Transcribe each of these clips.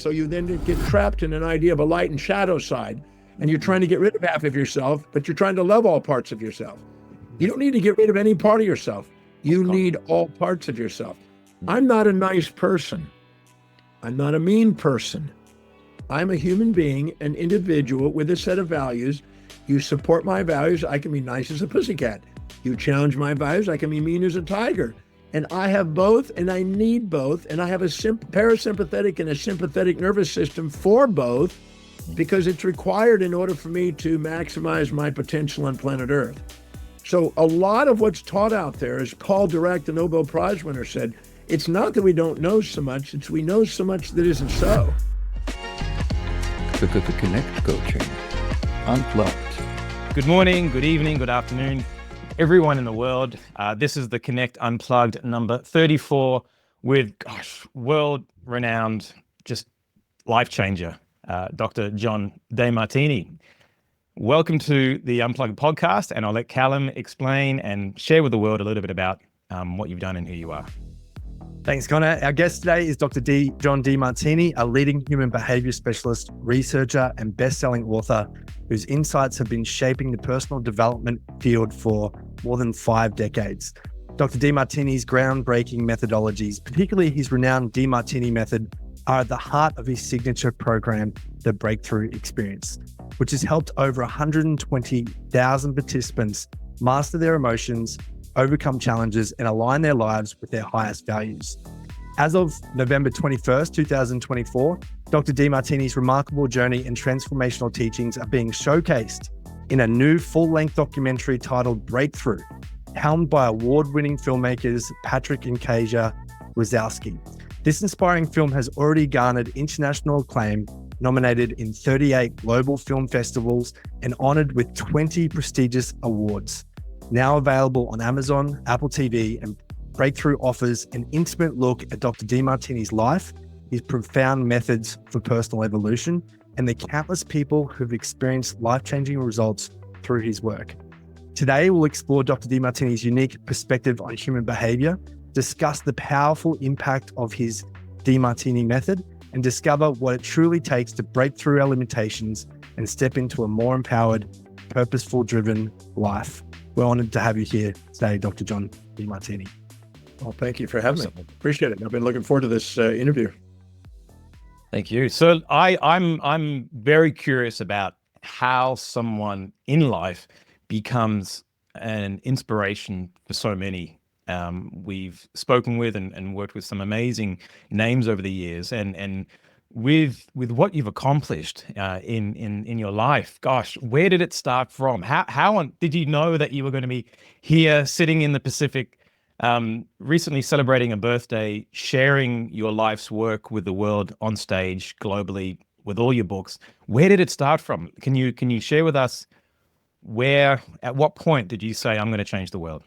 So you then get trapped in an idea of a light and shadow side, and you're trying to get rid of half of yourself, but you're trying to love all parts of yourself. You don't need to get rid of any part of yourself. You need all parts of yourself. I'm not a nice person. I'm not a mean person. I'm a human being, an individual with a set of values. You support my values, I can be nice as a pussycat. You challenge my values, I can be mean as a tiger. And I have both, and I need both, and I have a parasympathetic and a sympathetic nervous system for both, because it's required in order for me to maximize my potential on planet Earth. So a lot of what's taught out there, as Paul Dirac, the Nobel Prize winner, said, it's not that we don't know so much, it's we know so much that isn't so. Connekt Coaching Unplugged. Good morning, good evening, good afternoon, everyone in the world. This is the Connect Unplugged number 34 with, world-renowned, just life changer, Dr. John DeMartini. Welcome to the Unplugged podcast, and I'll let Callum explain and share with the world a little bit about what you've done and who you are. Thanks, Connor. Our guest today is Dr. John DeMartini, a leading human behavior specialist, researcher, and best-selling author whose insights have been shaping the personal development field for more than 5 decades. Dr. DeMartini's groundbreaking methodologies, particularly his renowned DeMartini Method, are at the heart of his signature program, the Breakthrough Experience, which has helped over 120,000 participants master their emotions, overcome challenges, and align their lives with their highest values. As of November 21st, 2024, Dr. DeMartini's remarkable journey and transformational teachings are being showcased in a new full-length documentary titled Breakthrough, helmed by award-winning filmmakers Patrick and Kasia Wazowski. This inspiring film has already garnered international acclaim, nominated in 38 global film festivals, and honored with 20 prestigious awards. Now available on Amazon, Apple TV, and Breakthrough offers an intimate look at Dr. DeMartini's life, his profound methods for personal evolution, and the countless people who've experienced life-changing results through his work. Today, we'll explore Dr. DeMartini's unique perspective on human behavior, discuss the powerful impact of his DeMartini Method, and discover what it truly takes to break through our limitations and step into a more empowered, purposeful-driven life. We're honored to have you here today, Dr. John DeMartini. Well, thank you for having me. Appreciate it. I've been looking forward to this interview. Thank you. So I'm very curious about how someone in life becomes an inspiration for so many. We've spoken with and worked with some amazing names over the years, and with what you've accomplished in your life, gosh, where did it start from? How did you know that you were going to be here, sitting in the Pacific, recently celebrating a birthday, sharing your life's work with the world on stage globally with all your books? Where did it start from? Can you share with us at what point did you say, I'm going to change the world?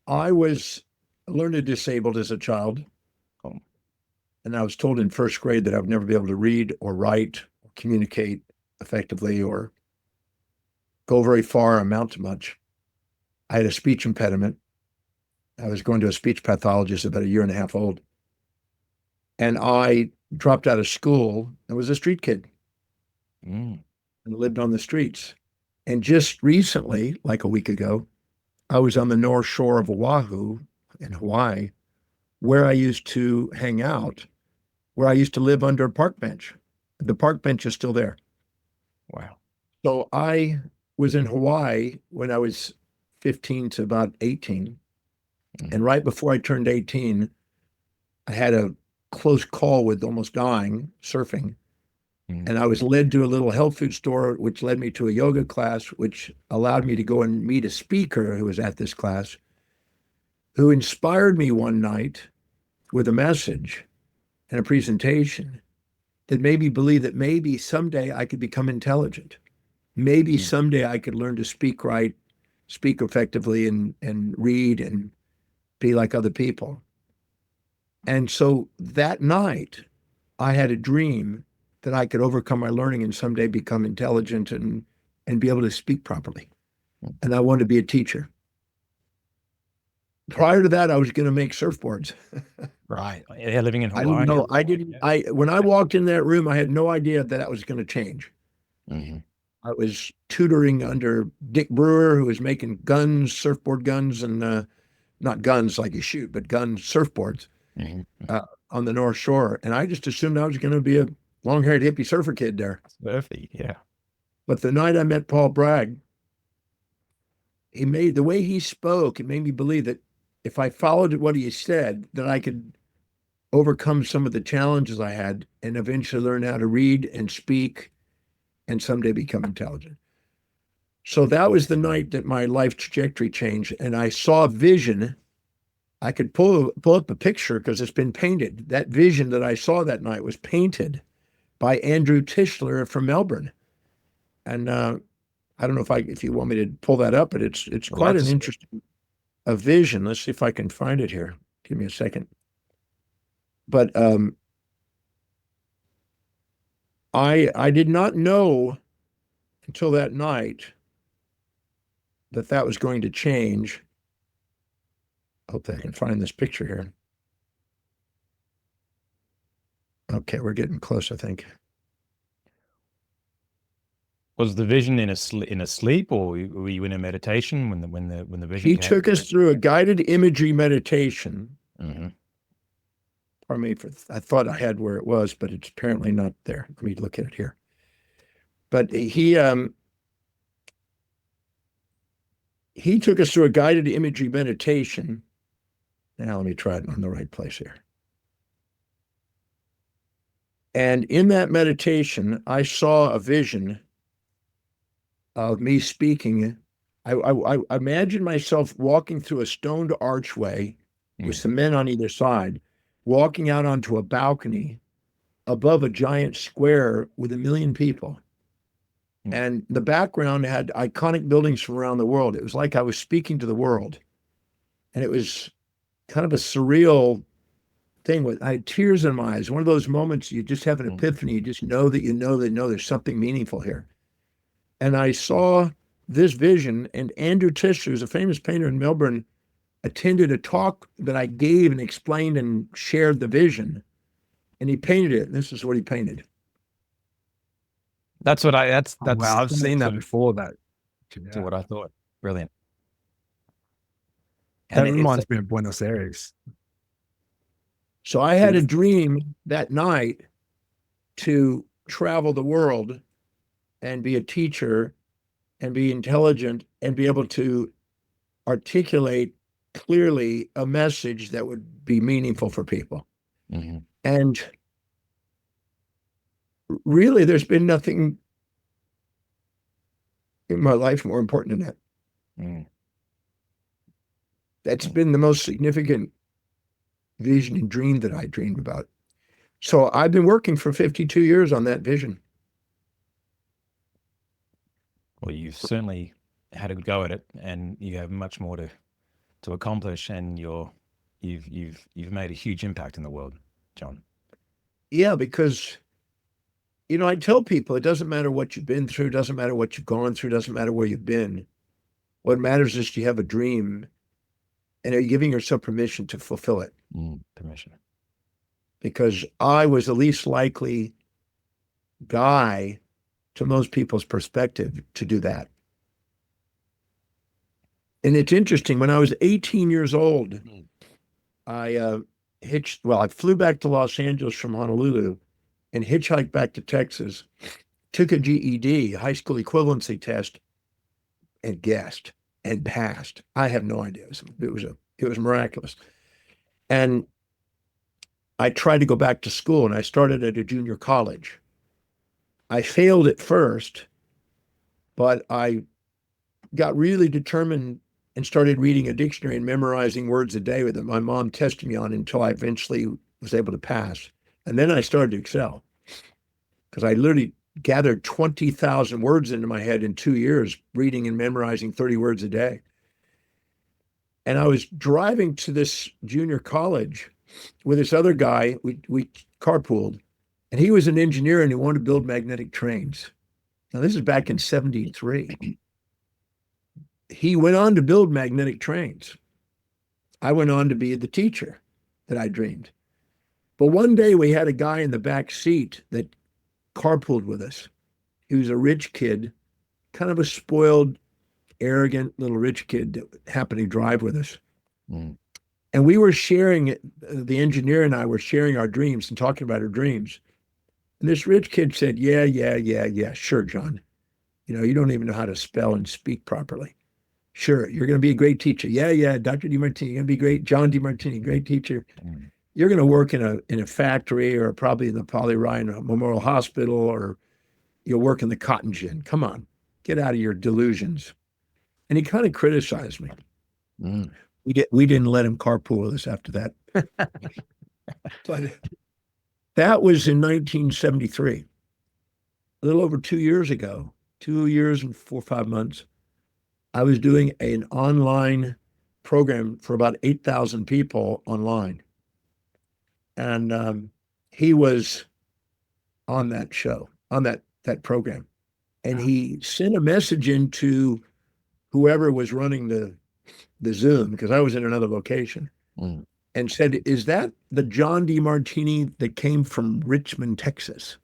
I was learned disabled as a child. And I was told in first grade that I would never be able to read or write or communicate effectively or go very far or amount to much. I had a speech impediment. I was going to a speech pathologist about 1.5 years old. And I dropped out of school and was a street kid and lived on the streets. And just recently, like a week ago, I was on the north shore of Oahu in Hawaii, where I used to hang out, where I used to live under a park bench. The park bench is still there. Wow. So I was in Hawaii when I was 15 to about 18. And right before I turned 18, I had a close call with almost dying surfing. And I was led to a little health food store, which led me to a yoga class, which allowed me to go and meet a speaker who was at this class, who inspired me one night with a message and a presentation that made me believe that maybe someday I could become intelligent. Maybe someday I could learn to speak right, speak effectively, and read and be like other people. And so that night, I had a dream that I could overcome my learning and someday become intelligent and be able to speak properly. And I wanted to be a teacher. Prior to that, I was going to make surfboards. Right. Yeah, living in I Hawaii. didn't know. I didn't. When I walked in that room, I had no idea that was going to change. Mhm. I was tutoring under Dick Brewer, who was making guns, surfboard guns, and not guns like you shoot, but guns, surfboards Mhm. on the North Shore. And I just assumed I was going to be a long-haired hippie surfer kid there. Surfy, yeah. But the night I met Paul Bragg, the way he spoke, it made me believe that if I followed what he said, that I could overcome some of the challenges I had and eventually learn how to read and speak and someday become intelligent. So that was the night that my life trajectory changed, and I saw a vision. I could pull up a picture because it's been painted. That vision that I saw that night was painted by Andrew Tischler from Melbourne. And I don't know if you want me to pull that up, but it's quite an interesting vision. Let's see if I can find it here. Give me a second. But I did not know until that night that was going to change. I hope I can find this picture here. Okay, we're getting close, I think. Was the vision in a sleep, or were you in a meditation when the vision He came? took us through a guided imagery meditation. Mm-hmm. Pardon me, I thought I had where it was, but it's apparently not there. Let me look at it here. But he took us through a guided imagery meditation. Now let me try it on the right place here. And in that meditation, I saw a vision of me speaking. I imagined myself walking through a stoned archway with some men on either side, walking out onto a balcony above a giant square with 1 million people. And the background had iconic buildings from around the world. It was like I was speaking to the world. And it was kind of a surreal thing. I had tears in my eyes. One of those moments you just have an epiphany. You just know that there's something meaningful here. And I saw this vision, and Andrew Tischler, who's a famous painter in Melbourne, attended a talk that I gave and explained and shared the vision. And he painted it. And this is what he painted. That's what wow, I've seen that before. That's what I thought. Brilliant. That reminds me of Buenos Aires. So I had a dream that night to travel the world and be a teacher and be intelligent and be able to articulate clearly a message that would be meaningful for people. Mm-hmm. And really, there's been nothing in my life more important than that. Mm. That's been the most significant vision and dream that I dreamed about. So I've been working for 52 years on that vision. Well, you've certainly had a good go at it, and you have much more to accomplish, and you've made a huge impact in the world, John. Yeah, because I tell people it doesn't matter what you've been through, doesn't matter what you've gone through, doesn't matter where you've been. What matters is you have a dream, and are you giving yourself permission to fulfill it? Permission. Because I was the least likely guy, to most people's perspective, to do that. And it's interesting, when I was 18 years old, I flew back to Los Angeles from Honolulu and hitchhiked back to Texas, took a GED, high school equivalency test, and guessed and passed. I have no idea. It was miraculous. And I tried to go back to school, and I started at a junior college. I failed at first, but I got really determined and started reading a dictionary and memorizing words a day that my mom tested me on until I eventually was able to pass. And then I started to excel, because I literally gathered 20,000 words into my head in 2 years, reading and memorizing 30 words a day. And I was driving to this junior college with this other guy. We carpooled, and he was an engineer and he wanted to build magnetic trains. Now, this is back in 73. He went on to build magnetic trains. I went on to be the teacher that I dreamed. But one day we had a guy in the back seat that carpooled with us. He was a rich kid, kind of a spoiled, arrogant little rich kid that happened to drive with us. Mm. And we were sharing, the engineer and I were sharing our dreams and talking about our dreams. And this rich kid said, yeah, sure, John. You don't even know how to spell and speak properly. Sure, you're going to be a great teacher. Yeah, Dr. DeMartini, you're going to be great. John DeMartini, great teacher. Mm. You're going to work in a factory or probably in the Poly Ryan Memorial Hospital, or you'll work in the cotton gin. Come on, get out of your delusions. And he kind of criticized me. Mm. We didn't let him carpool with us after that. But that was in 1973, a little over 2 years ago, 2 years and 4 or 5 months. I was doing an online program for about 8,000 people online. And he was on that show, on that program. And he sent a message into whoever was running the Zoom, because I was in another location, Mm. and said, is that the John DeMartini that came from Richmond, Texas?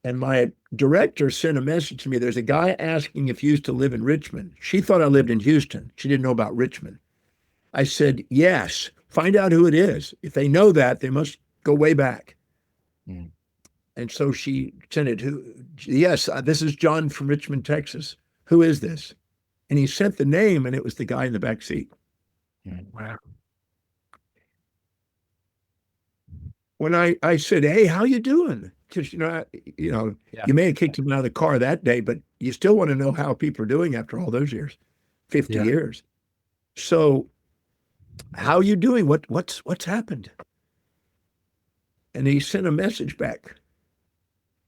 And my director sent a message to me. There's a guy asking if you used to live in Richmond. She thought I lived in Houston. She didn't know about Richmond. I said, yes, find out who it is. If they know that, they must go way back. Mm. And so she sent it, yes, this is John from Richmond, Texas. Who is this? And he sent the name, and it was the guy in the back seat. Mm. Wow. When I said, hey, how you doing? Because, Yeah. you may have kicked him out of the car that day, but you still want to know how people are doing after all those years, 50 Yeah. years. So how you doing? What's happened? And he sent a message back.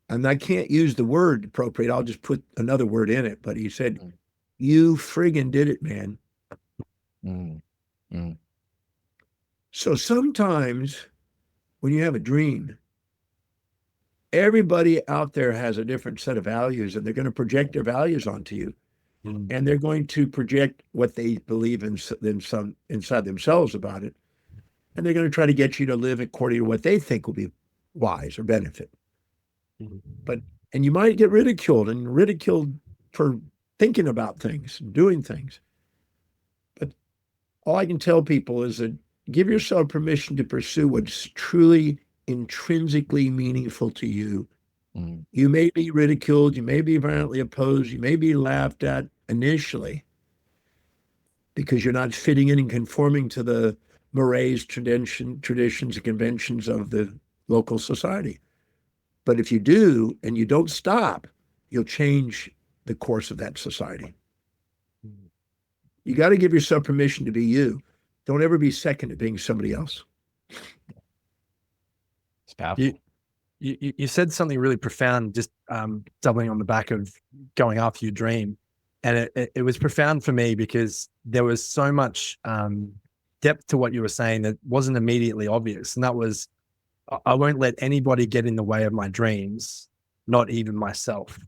And I can't use the word appropriate. I'll just put another word in it. But he said, you friggin' did it, man. Mm. Mm. So sometimes when you have a dream, everybody out there has a different set of values, and they're going to project their values onto you. Mm. And they're going to project what they believe in inside themselves about it. And they're going to try to get you to live according to what they think will be wise or benefit. Mm. And you might get ridiculed for thinking about things and doing things. But all I can tell people is that give yourself permission to pursue what's truly intrinsically meaningful to you. Mm. You may be ridiculed, you may be violently opposed, you may be laughed at initially because you're not fitting in and conforming to the mores, traditions, and conventions of the local society. But if you do, and you don't stop, you'll change the course of that society. You got to give yourself permission to be you. Don't ever be second to being somebody else. It's powerful. You said something really profound, just doubling on the back of going after your dream. And it was profound for me because there was so much depth to what you were saying that wasn't immediately obvious. And that was, I won't let anybody get in the way of my dreams, not even myself.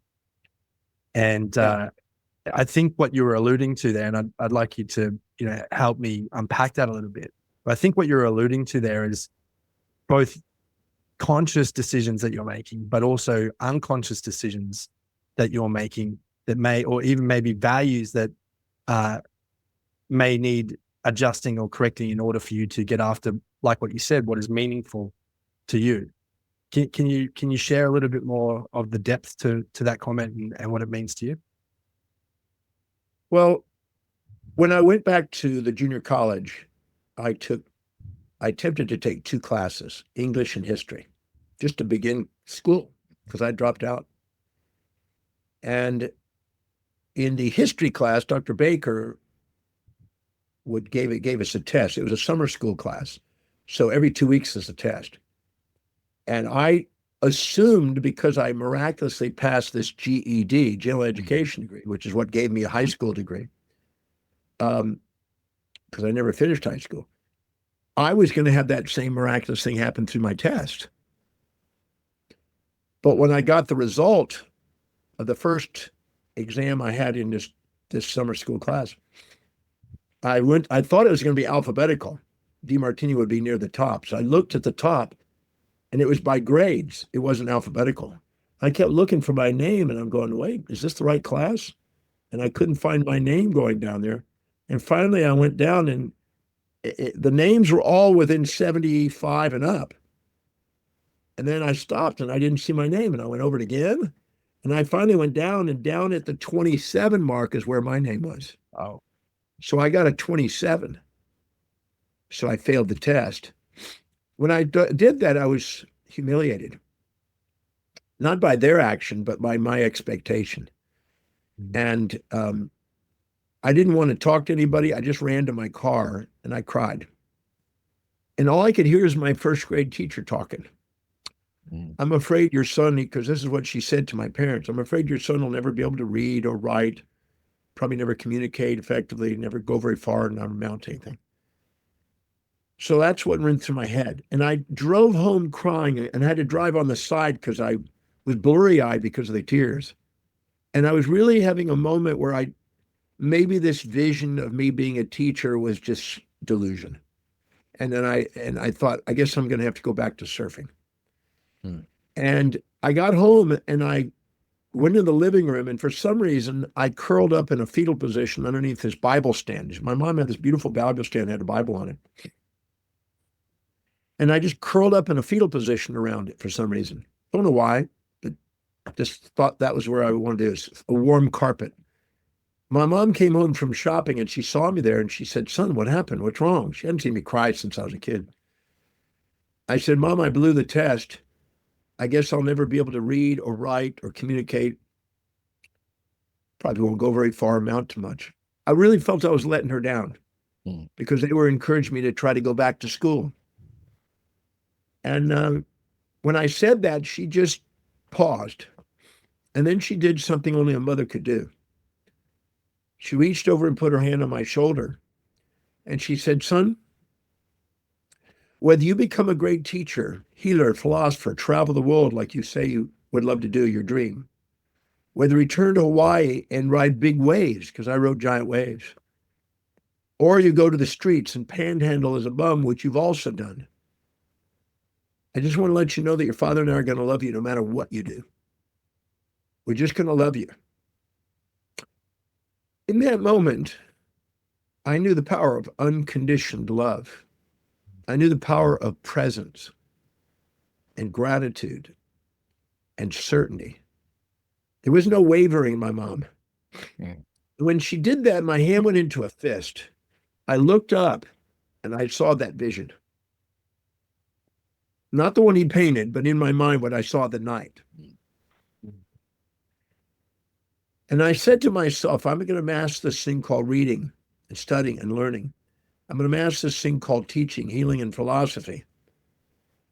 And I think what you were alluding to there, and I'd like you to, help me unpack that a little bit. But I think what you're alluding to there is both conscious decisions that you're making, but also unconscious decisions that you're making that may, or even maybe values that may need adjusting or correcting in order for you to get after, like what you said, what is meaningful to you. Can you share a little bit more of the depth to that comment and what it means to you? Well, when I went back to the junior college, I attempted to take 2 classes, English and history, just to begin school because I dropped out. And in the history class, Dr. Baker gave us a test. It was a summer school class. So every 2 weeks is a test. And I assumed because I miraculously passed this GED, general education degree, which is what gave me a high school degree, because I never finished high school, I was going to have that same miraculous thing happen through my test. But when I got the result of the first exam I had in this summer school class, I thought it was going to be alphabetical. DeMartini would be near the top. So I looked at the top and it was by grades. It wasn't alphabetical. I kept looking for my name and I'm going, wait, is this the right class? And I couldn't find my name going down there. And finally I went down and the names were all within 75 and up. And then I stopped and I didn't see my name and I went over it again. And I finally went down and down at the 27 mark is where my name was. Oh, So I got a 27. So I failed the test. When I did that, I was humiliated. Not by their action, but by my expectation. And I didn't want to talk to anybody. I just ran to my car and I cried. And all I could hear is my first grade teacher talking. I'm afraid your son, because this is what she said to my parents, I'm afraid your son will never be able to read or write, probably never communicate effectively, never go very far, and not amount to anything. So that's what went through my head. And I drove home crying and had to drive on the side because I was blurry-eyed because of the tears. And I was really having a moment where maybe this vision of me being a teacher was just delusion. And then I thought, I guess I'm going to have to go back to surfing. And I got home and I went in the living room, and for some reason I curled up in a fetal position underneath this Bible stand. My mom had this beautiful Bible stand that had a Bible on it. And I just curled up in a fetal position around it for some reason. Don't know why, but just thought that was where I wanted to do, a warm carpet. My mom came home from shopping and she saw me there and she said, son, what happened? What's wrong? She hadn't seen me cry since I was a kid. I said, Mom, I blew the test. I guess I'll never be able to read or write or communicate. Probably won't go very far, amount to much. I really felt I was letting her down because they were encouraging me to try to go back to school. And when I said that, she just paused. And then she did something only a mother could do. She reached over and put her hand on my shoulder. And she said, son, whether you become a great teacher, healer, philosopher, travel the world like you say you would love to do, your dream, whether you return to Hawaii and ride big waves, because I rode giant waves, or you go to the streets and panhandle as a bum, which you've also done, I just want to let you know that your father and I are going to love you no matter what you do. We're just going to love you. In that moment, I knew the power of unconditioned love. I knew the power of presence and gratitude and certainty. There was no wavering in my mom. When she did that, my hand went into a fist. I looked up and I saw that vision. Not the one he painted, but in my mind, what I saw that night. And I said to myself, I'm going to master this thing called reading and studying and learning. I'm going to master this thing called teaching, healing, and philosophy.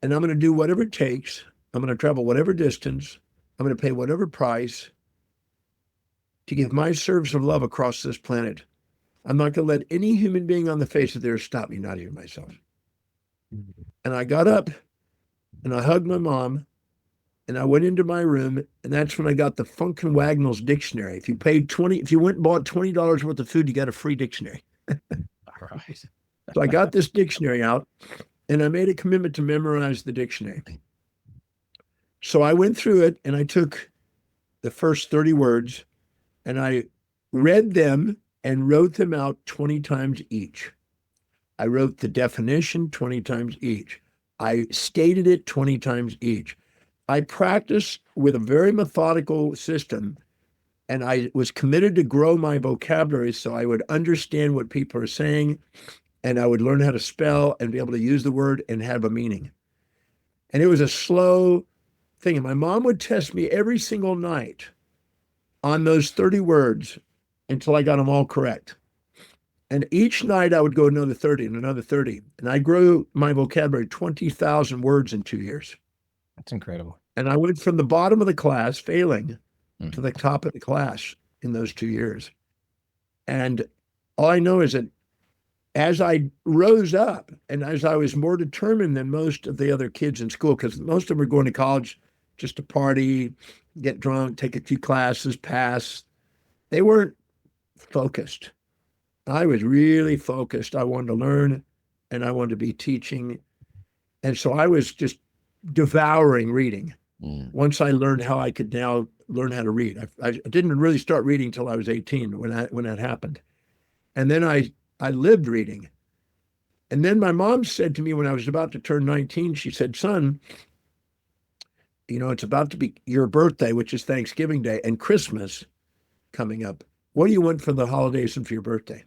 And I'm going to do whatever it takes. I'm going to travel whatever distance. I'm going to pay whatever price to give my service of love across this planet. I'm not going to let any human being on the face of the earth stop me, not even myself. And I got up and I hugged my mom and I went into my room, and that's when I got the Funkin' Wagnalls dictionary. If you went and bought $20 worth of food, you got a free dictionary. all right. So I got this dictionary out and I made a commitment to memorize the dictionary. So I went through it and I took the first 30 words and I read them and wrote them out 20 times each. I wrote the definition 20 times each. I stated it 20 times each. I practiced with a very methodical system, and I was committed to grow my vocabulary so I would understand what people are saying, and I would learn how to spell and be able to use the word and have a meaning. And it was a slow thing. And my mom would test me every single night on those 30 words until I got them all correct. And each night I would go another 30 and another 30. And I grew my vocabulary 20,000 words in 2 years. That's incredible. And I went from the bottom of the class, failing, to the top of the class in those 2 years. And all I know is that as I rose up and as I was more determined than most of the other kids in school, because most of them were going to college just to party, get drunk, take a few classes, pass. They weren't focused. I was really focused. I wanted to learn and I wanted to be teaching. And so I was just devouring reading. Once I learned how I could now learn how to read. I didn't really start reading until I was 18 when that happened. And then I lived reading. And then my mom said to me when I was about to turn 19, she said, son, it's about to be your birthday, which is Thanksgiving Day, and Christmas coming up. What do you want for the holidays and for your birthday?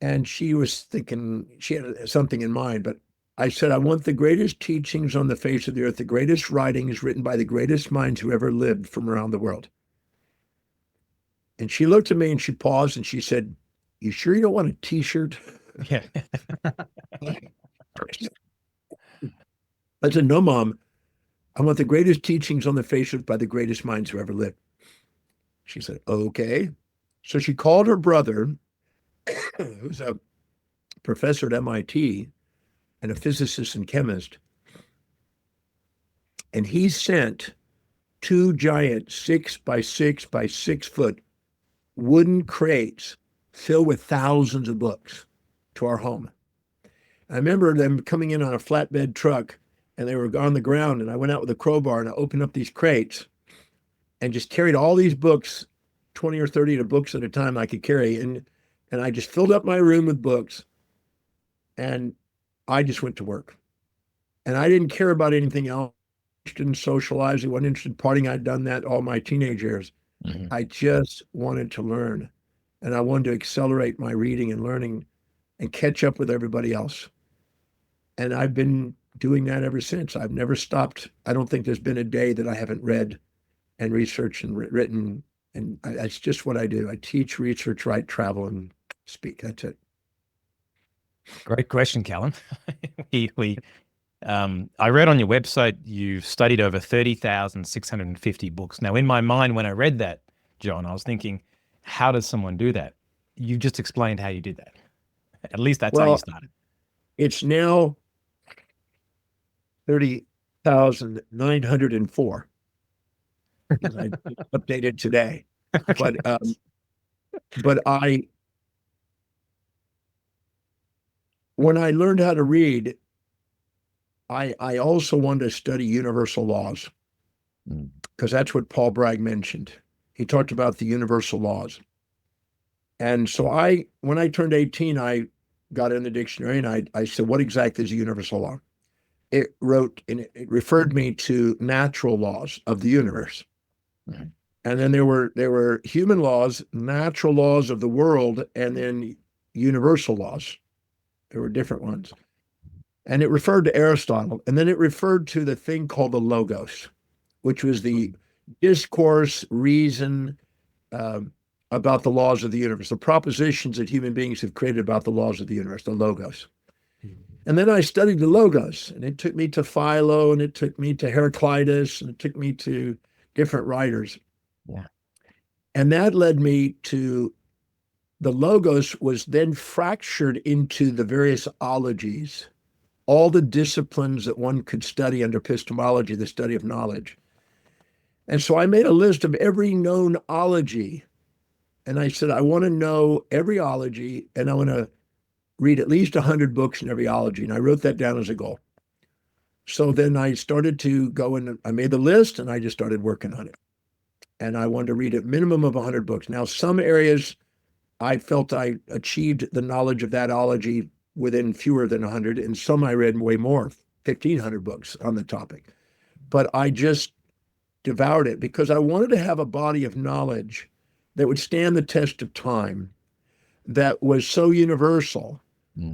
And she was thinking, she had something in mind, but I said, I want the greatest teachings on the face of the earth, the greatest writings written by the greatest minds who ever lived from around the world. And she looked at me and she paused and she said, you sure you don't want a t-shirt? Yeah. I said, no, Mom, I want the greatest teachings on the face of by the greatest minds who ever lived. She said, okay. So she called her brother, who's a professor at MIT and a physicist and chemist. And he sent 2 giant 6 by 6 by 6 foot wooden crates filled with thousands of books to our home. I remember them coming in on a flatbed truck and they were on the ground, and I went out with a crowbar and I opened up these crates and just carried all these books, 20 or 30 of books at a time I could carry. And I just filled up my room with books and I just went to work. And I didn't care about anything else. I didn't socialize. I wasn't interested in partying. I'd done that all my teenage years. Mm-hmm. I just wanted to learn. And I wanted to accelerate my reading and learning and catch up with everybody else. And I've been doing that ever since. I've never stopped. I don't think there's been a day that I haven't read and researched and written. And that's just what I do. I teach, research, write, travel, and speak. That's it. Great question, Callum. I read on your website you've studied over 30,650 books. Now, in my mind, when I read that, John, I was thinking, how does someone do that? You just explained how you did that. At least that's how you started. It's now 30,904. I updated today. Okay. But when I learned how to read, I also wanted to study universal laws, because that's what Paul Bragg mentioned. He talked about the universal laws. And so when I turned 18, I got in the dictionary and I said, what exactly is a universal law? It referred me to natural laws of the universe. Mm-hmm. And then there were human laws, natural laws of the world, and then universal laws. There were different ones. And it referred to Aristotle. And then it referred to the thing called the logos, which was the discourse, reason about the laws of the universe, the propositions that human beings have created about the laws of the universe, the logos. And then I studied the logos, and it took me to Philo, and it took me to Heraclitus, and it took me to different writers. Yeah. And that led me to the logos was then fractured into the various ologies, all the disciplines that one could study under epistemology, the study of knowledge. And so I made a list of every known ology. And I said, I want to know every ology, and I want to read at least 100 books in every ology. And I wrote that down as a goal. So then I started to go and I made the list and I just started working on it. And I wanted to read a minimum of 100 books. Now, some areas I felt I achieved the knowledge of that ology within fewer than 100. And some I read way more, 1,500 books on the topic. But I just devoured it because I wanted to have a body of knowledge that would stand the test of time, that was so universal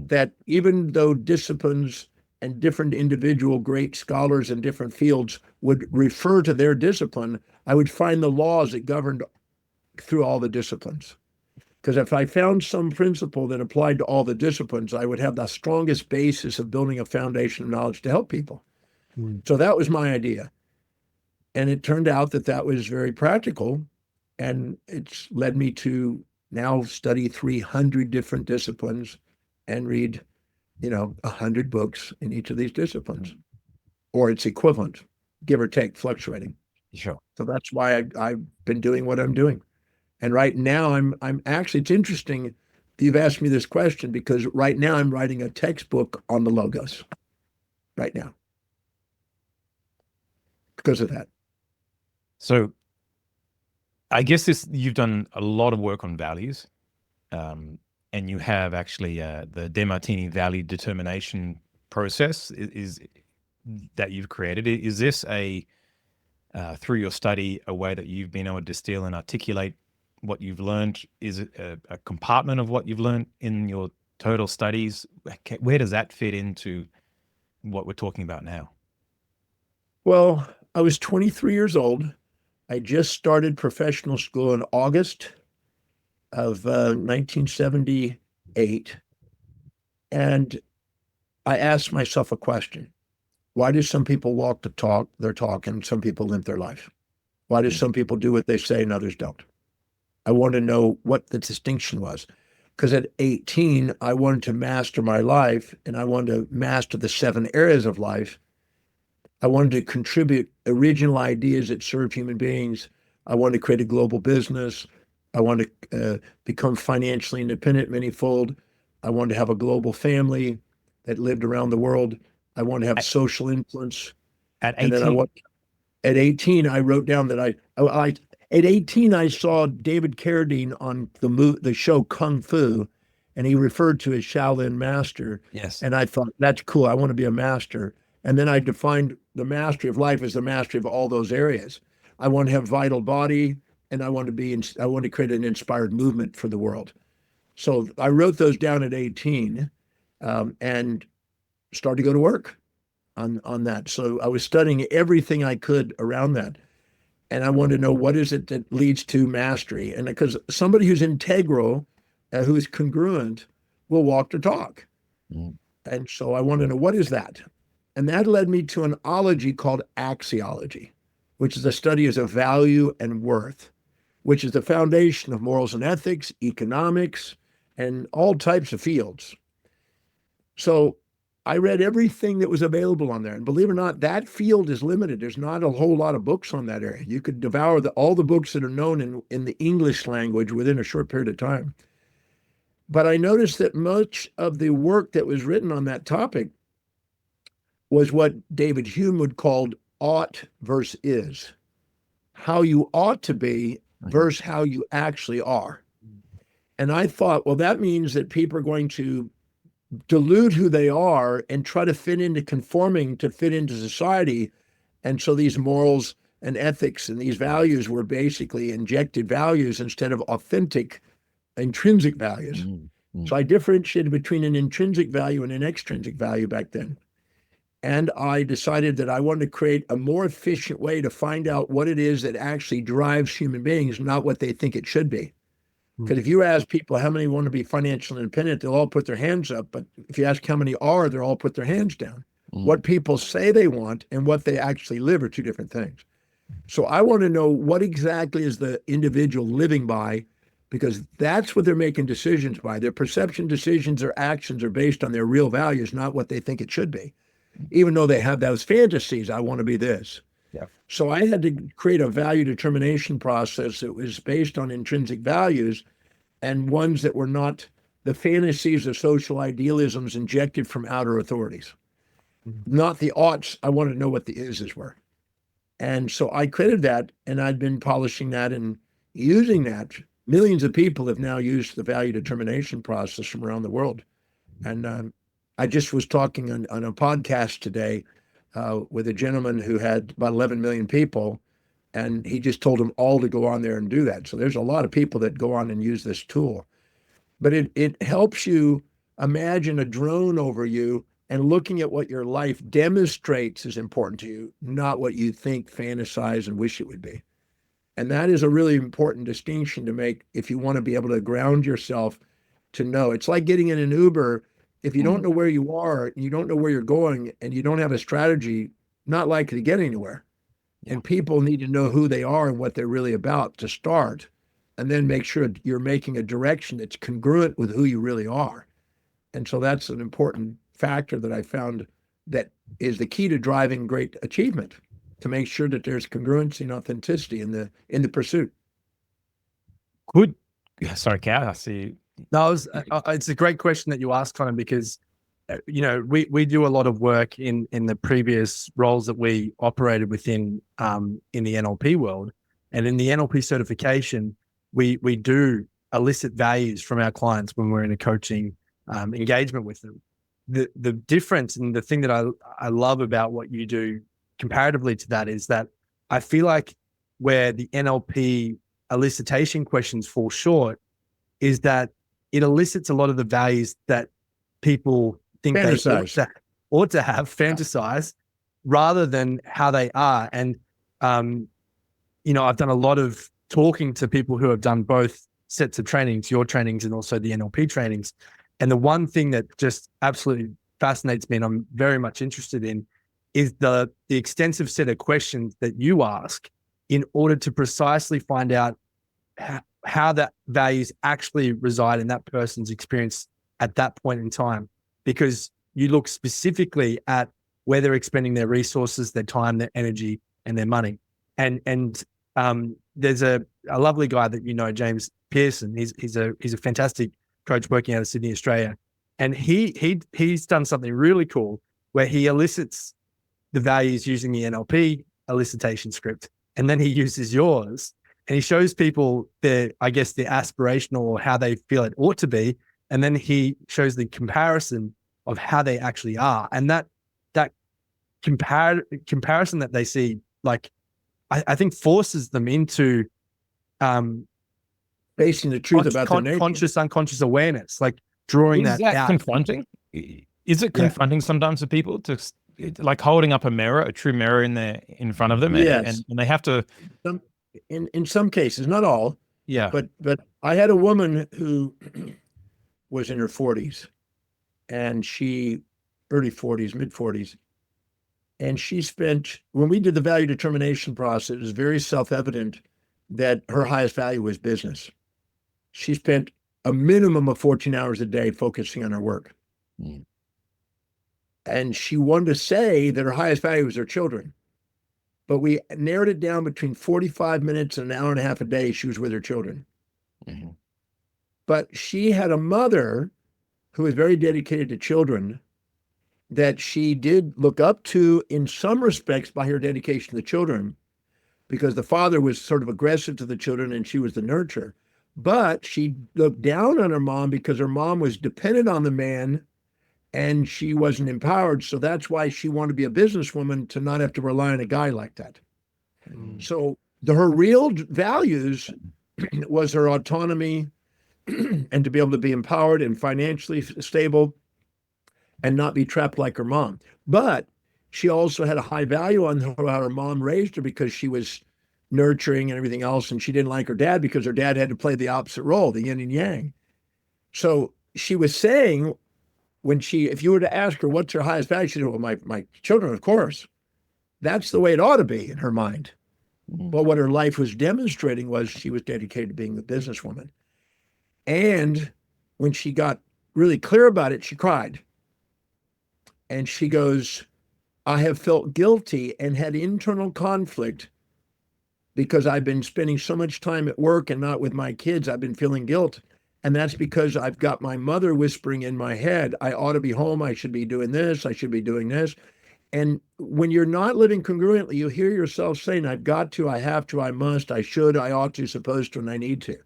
that even though disciplines and different individual great scholars in different fields would refer to their discipline, I would find the laws that governed through all the disciplines. Because if I found some principle that applied to all the disciplines, I would have the strongest basis of building a foundation of knowledge to help people. So that was my idea. And it turned out that was very practical. And it's led me to now study 300 different disciplines and read, 100 books in each of these disciplines, or its equivalent, give or take, fluctuating. Sure. So that's why I've been doing what I'm doing. And right now I'm actually, it's interesting that you've asked me this question because right now I'm writing a textbook on the logos right now because of that. So I guess you've done a lot of work on values, and you have actually the DeMartini value determination process is that you've created. Is this through your study, a way that you've been able to distill and articulate what you've learned? Is it a compartment of what you've learned in your total studies? Where does that fit into what we're talking about now? Well, I was 23 years old. I just started professional school in August of 1978. And I asked myself a question. Why do some people walk the talk, their talk, and some people live their life? Why do some people do what they say and others don't? I want to know what the distinction was. Because at 18, I wanted to master my life and I wanted to master the 7 areas of life. I wanted to contribute original ideas that serve human beings. I wanted to create a global business. I wanted to become financially independent manyfold. I wanted to have a global family that lived around the world. I wanted to have social influence. At And then 18? at 18, I wrote down that at 18, I saw David Carradine on the show Kung Fu, and he referred to his Shaolin master. Yes. And I thought, that's cool. I want to be a master. And then I defined the mastery of life as the mastery of all those areas. I want to have vital body, and I want to create an inspired movement for the world. So I wrote those down at 18, and started to go to work on that. So I was studying everything I could around that. And I wanted to know what is it that leads to mastery. And because somebody who's integral, who's congruent, will walk the talk. Mm. And so I wanted to know, what is that? And that led me to an ology called axiology, which is the study of value and worth, which is the foundation of morals and ethics, economics, and all types of fields. So I read everything that was available on there. And believe it or not, that field is limited. There's not a whole lot of books on that area. You could devour all the books that are known in the English language within a short period of time. But I noticed that much of the work that was written on that topic was what David Hume would call ought versus is. How you ought to be versus how you actually are. And I thought, well, that means that people are going to dilute who they are and try to fit into conforming to fit into society. And so these morals and ethics and these values were basically injected values instead of authentic, intrinsic values. Mm-hmm. So I differentiated between an intrinsic value and an extrinsic value back then. And I decided that I wanted to create a more efficient way to find out what it is that actually drives human beings, not what they think it should be. Because if you ask people how many want to be financially independent, they'll all put their hands up. But if you ask how many are, they'll all put their hands down. Mm-hmm. What people say they want and what they actually live are two different things. So I want to know what exactly is the individual living by, because that's what they're making decisions by. Their perception, decisions, or actions are based on their real values, not what they think it should be. Even though they have those fantasies, I want to be this. Yeah. So I had to create a value determination process that was based on intrinsic values and ones that were not the fantasies of social idealisms injected from outer authorities. Not the oughts. I wanted to know what the ises were. And so I created that, and I'd been polishing that and using that. Millions of people have now used the value determination process from around the world. And I just was talking on a podcast today with a gentleman who had about 11 million people, and he just told them all to go on there and do that. So there's a lot of people that go on and use this tool. But it helps you imagine a drone over you and looking at what your life demonstrates is important to you, not what you think, fantasize, and wish it would be. And that is a really important distinction to make if you want to be able to ground yourself to know. It's like getting in an Uber. If you don't know where you are, and you don't know where you're going, and you don't have a strategy, not likely to get anywhere. Yeah. And people need to know who they are and what they're really about to start, and then make sure you're making a direction that's congruent with who you really are. And so that's an important factor that I found that is the key to driving great achievement, to make sure that there's congruency and authenticity in the pursuit. sorry, Cal, I see. No, it's a great question that you asked, Connor, because we do a lot of work in the previous roles that we operated within in the NLP world, and in the NLP certification, we do elicit values from our clients when we're in a coaching engagement with them. The difference and the thing that I love about what you do comparatively to that is that I feel like where the NLP elicitation questions fall short is that it elicits a lot of the values that people think they ought to have, fantasize, rather than how they are. And, I've done a lot of talking to people who have done both sets of trainings, your trainings and also the NLP trainings. And the one thing that just absolutely fascinates me and I'm very much interested in is the extensive set of questions that you ask in order to precisely find out how that values actually reside in that person's experience at that point in time, because you look specifically at where they're expending their resources, their time, their energy, and their money. And there's a lovely guy that James Pearson. He's a fantastic coach working out of Sydney, Australia, and he's done something really cool where he elicits the values using the NLP elicitation script, and then he uses yours. And he shows people the aspirational or how they feel it ought to be. And then he shows the comparison of how they actually are. And that comparison that they see, like, I think forces them into facing the truth about their nature. Conscious, unconscious awareness, like drawing that out. Confronting? Is it confronting sometimes for people to like holding up a true mirror in front of them? Yes. And they have to... In some cases, not all. Yeah. But I had a woman who was in her 40s, and early 40s, mid 40s. And she when we did the value determination process, it was very self-evident that her highest value was business. She spent a minimum of 14 hours a day focusing on her work. Mm. And she wanted to say that her highest value was her children. But we narrowed it down between 45 minutes and an hour and a half a day she was with her children. Mm-hmm. But she had a mother who was very dedicated to children that she did look up to in some respects by her dedication to the children, because the father was sort of aggressive to the children and she was the nurturer. But she looked down on her mom because her mom was dependent on the man and she wasn't empowered. So that's why she wanted to be a businesswoman, to not have to rely on a guy like that. Mm. So her real values was her autonomy and to be able to be empowered and financially stable and not be trapped like her mom. But she also had a high value on how her mom raised her, because she was nurturing and everything else. And she didn't like her dad because her dad had to play the opposite role, the yin and yang. So she was saying, if you were to ask her what's her highest value, she'd say, well, my children, of course. That's the way it ought to be in her mind. Mm-hmm. But what her life was demonstrating was she was dedicated to being the businesswoman. And when she got really clear about it, she cried. And she goes, I have felt guilty and had internal conflict because I've been spending so much time at work and not with my kids. I've been feeling guilt. And that's because I've got my mother whispering in my head, I ought to be home. I should be doing this. I should be doing this. And when you're not living congruently, you hear yourself saying, I've got to, I have to, I must, I should, I ought to, supposed to, and I need to.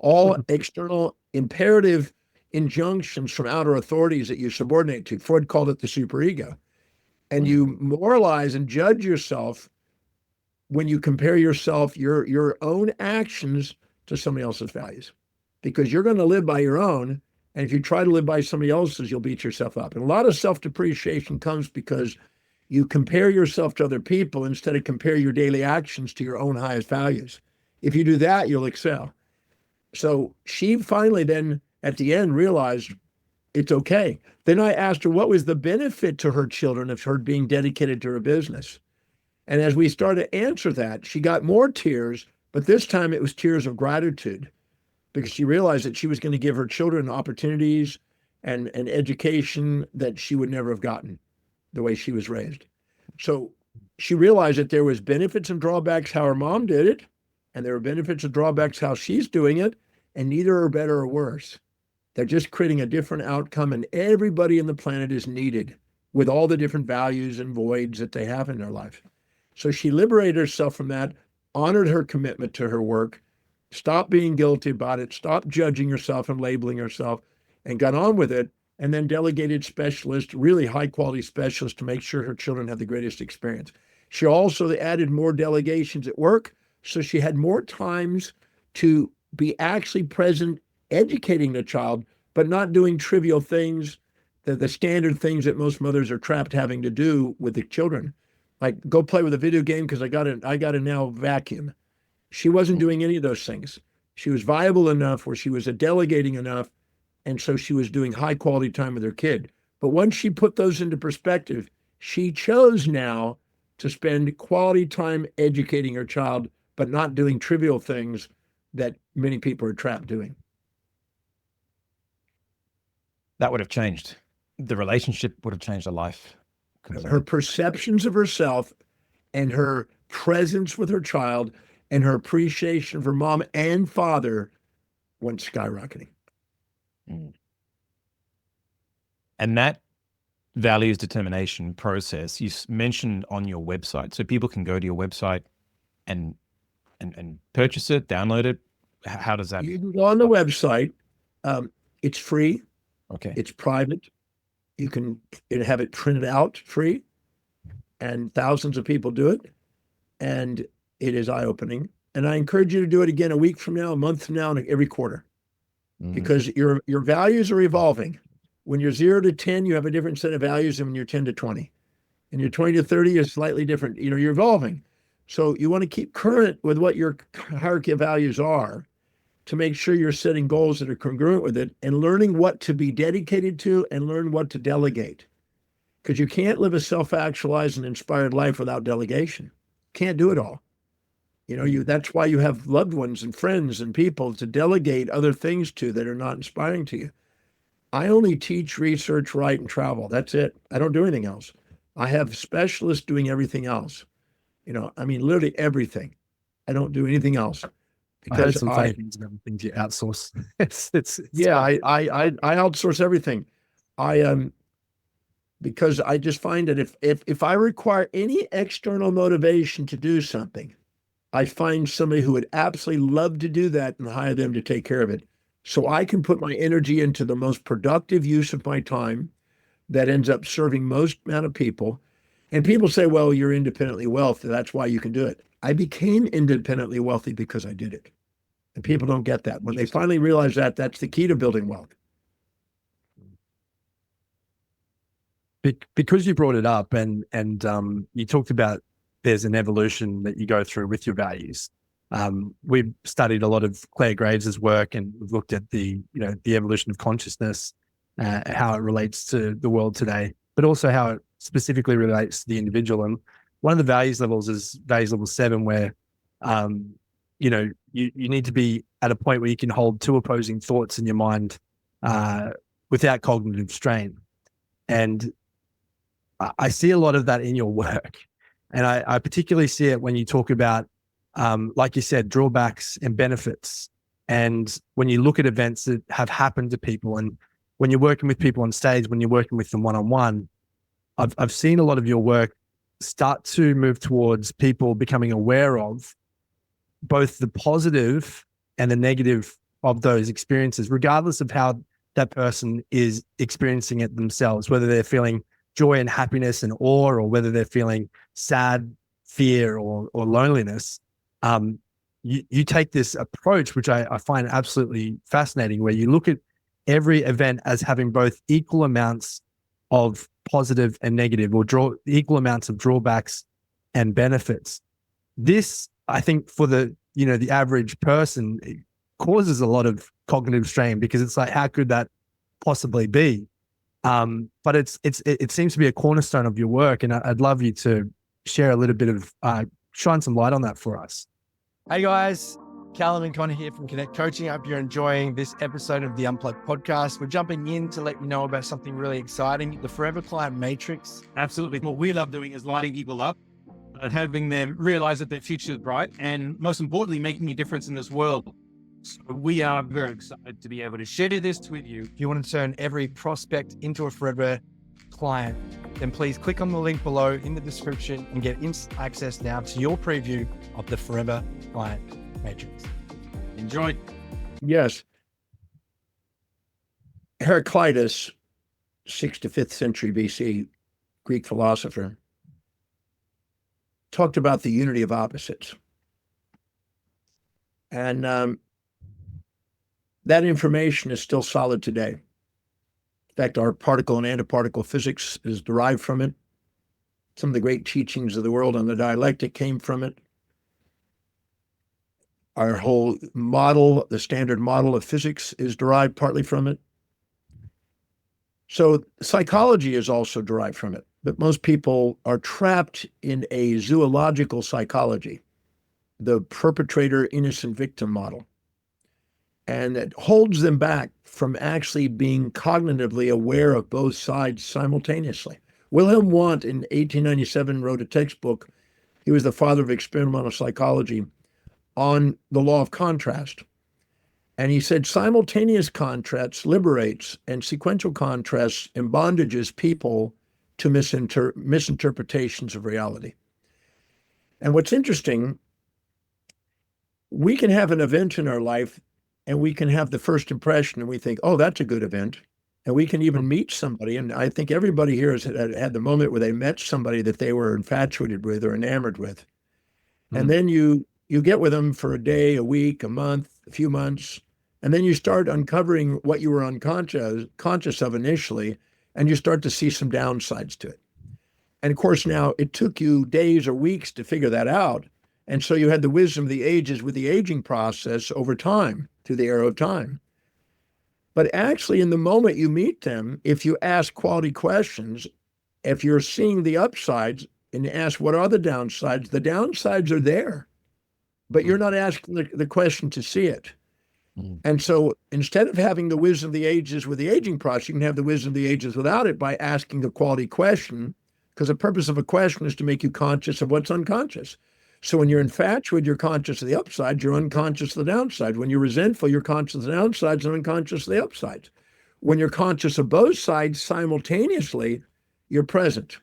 All external imperative injunctions from outer authorities that you subordinate to. Freud called it the superego. And you moralize and judge yourself when you compare yourself, your own actions, to somebody else's values. Because you're going to live by your own. And if you try to live by somebody else's, you'll beat yourself up. And a lot of self-depreciation comes because you compare yourself to other people instead of compare your daily actions to your own highest values. If you do that, you'll excel. So she finally then, at the end, realized it's okay. Then I asked her what was the benefit to her children of her being dedicated to her business. And as we started to answer that, she got more tears, but this time it was tears of gratitude, because she realized that she was going to give her children opportunities and an education that she would never have gotten the way she was raised. So she realized that there was benefits and drawbacks how her mom did it, and there were benefits and drawbacks how she's doing it. and neither are better or worse. They're just creating a different outcome, and everybody on the planet is needed with all the different values and voids that they have in their life. So she liberated herself from that, honored her commitment to her work, stopped being guilty about it, stopped judging herself and labeling herself, and got on with it, and then delegated specialists, really high quality specialists, to make sure her children had the greatest experience. She also added more delegations at work, so she had more times to be actually present, educating the child, but not doing trivial things, the standard things that most mothers are trapped having to do with the children. Like, go play with a video game because I got to now vacuum. She wasn't doing any of those things. She was viable enough where she was delegating enough, and so she was doing high quality time with her kid. But once she put those into perspective, she chose now to spend quality time educating her child, but not doing trivial things that many people are trapped doing. That would have changed. The relationship would have changed her life. Her perceptions of herself and her presence with her child and her appreciation for mom and father went skyrocketing. And that values determination process you mentioned on your website, so people can go to your website and purchase it, download it. How does that? You can go on the website. It's free. Okay. It's private. You can have it printed out free, and thousands of people do it, and it is eye-opening. And I encourage you to do it again a week from now, a month from now, and every quarter, because your values are evolving. When you're 0 to 10, you have a different set of values than when you're 10 to 20. And you're 20 to 30 is slightly different. You're evolving. So you want to keep current with what your hierarchy of values are to make sure you're setting goals that are congruent with it and learning what to be dedicated to and learn what to delegate. Because you can't live a self-actualized and inspired life without delegation. Can't do it all. That's why you have loved ones and friends and people to delegate other things to that are not inspiring to you. I only teach, research, write, and travel. That's it. I don't do anything else. I have specialists doing everything else. Literally everything. I don't do anything else. Because I heard some funny things about things you outsource. I outsource everything. Because I just find that if I require any external motivation to do something, I find somebody who would absolutely love to do that and hire them to take care of it. So I can put my energy into the most productive use of my time that ends up serving most amount of people. And people say, well, you're independently wealthy. That's why you can do it. I became independently wealthy because I did it. And people don't get that. When they finally realize that, that's the key to building wealth. Because you brought it up and you talked about there's an evolution that you go through with your values. We've studied a lot of Claire Graves' work, and we've looked at the evolution of consciousness, how it relates to the world today, but also how it specifically relates to the individual. And one of the values levels is values level 7, where you need to be at a point where you can hold two opposing thoughts in your mind without cognitive strain. And I see a lot of that in your work. And I particularly see it when you talk about, like you said, drawbacks and benefits. And when you look at events that have happened to people, and when you're working with people on stage, when you're working with them one-on-one, I've seen a lot of your work start to move towards people becoming aware of both the positive and the negative of those experiences, regardless of how that person is experiencing it themselves, whether they're feeling joy and happiness and awe, or whether they're feeling sad, fear, or loneliness. You take this approach, which I find absolutely fascinating, where you look at every event as having both equal amounts of positive and negative, or equal amounts of drawbacks and benefits. This, I think, for the average person, it causes a lot of cognitive strain, because it's like, how could that possibly be? But it seems to be a cornerstone of your work, and I'd love you to share a little bit of shine some light on that for us. Hey guys, Callum and Connor here from Connekt Coaching. I hope you're enjoying this episode of the Unplugged podcast. We're jumping in to let you know about something really exciting, the Forever Client Matrix. Absolutely. What we love doing is lighting people up and having them realize that their future is bright, and most importantly, making a difference in this world. So we are very excited to be able to share this with you. If you want to turn every prospect into a forever client, then please click on the link below in the description and get instant access now to your preview of the Forever Client Matrix. Enjoy. Yes. Heraclitus, 6th to 5th century BC, Greek philosopher, talked about the unity of opposites. And that information is still solid today. In fact, our particle and antiparticle physics is derived from it. Some of the great teachings of the world on the dialectic came from it. Our whole model, the standard model of physics, is derived partly from it. So psychology is also derived from it. But most people are trapped in a zoological psychology, the perpetrator innocent victim model. And it holds them back from actually being cognitively aware of both sides simultaneously. Wilhelm Wundt in 1897 wrote a textbook. He was the father of experimental psychology on the law of contrast. And he said simultaneous contrast liberates and sequential contrast embondages people to misinterpretations of reality. And what's interesting, we can have an event in our life and we can have the first impression and we think, oh, that's a good event. And we can even meet somebody. And I think everybody here has had the moment where they met somebody that they were infatuated with or enamored with. And then you get with them for a day, a week, a month, a few months, and then you start uncovering what you were conscious of initially, and you start to see some downsides to it. And of course, now it took you days or weeks to figure that out. And so you had the wisdom of the ages with the aging process over time, through the arrow of time. But actually, in the moment you meet them, if you ask quality questions, if you're seeing the upsides and you ask what are the downsides are there, but you're not asking the question to see it. And so instead of having the wisdom of the ages with the aging process, you can have the wisdom of the ages without it by asking a quality question, because the purpose of a question is to make you conscious of what's unconscious. So when you're infatuated, you're conscious of the upside, you're unconscious of the downside. When you're resentful, you're conscious of the downsides and unconscious of the upsides. When you're conscious of both sides simultaneously, you're present.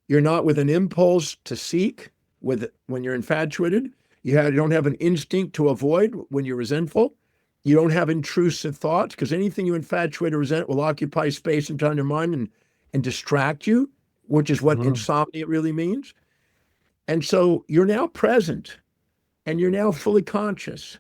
You're not with an impulse to seek when you're infatuated. You don't have an instinct to avoid when you're resentful. You don't have intrusive thoughts, because anything you infatuate or resent will occupy space and time in your mind and distract you, which is what insomnia really means. And so you're now present and you're now fully conscious.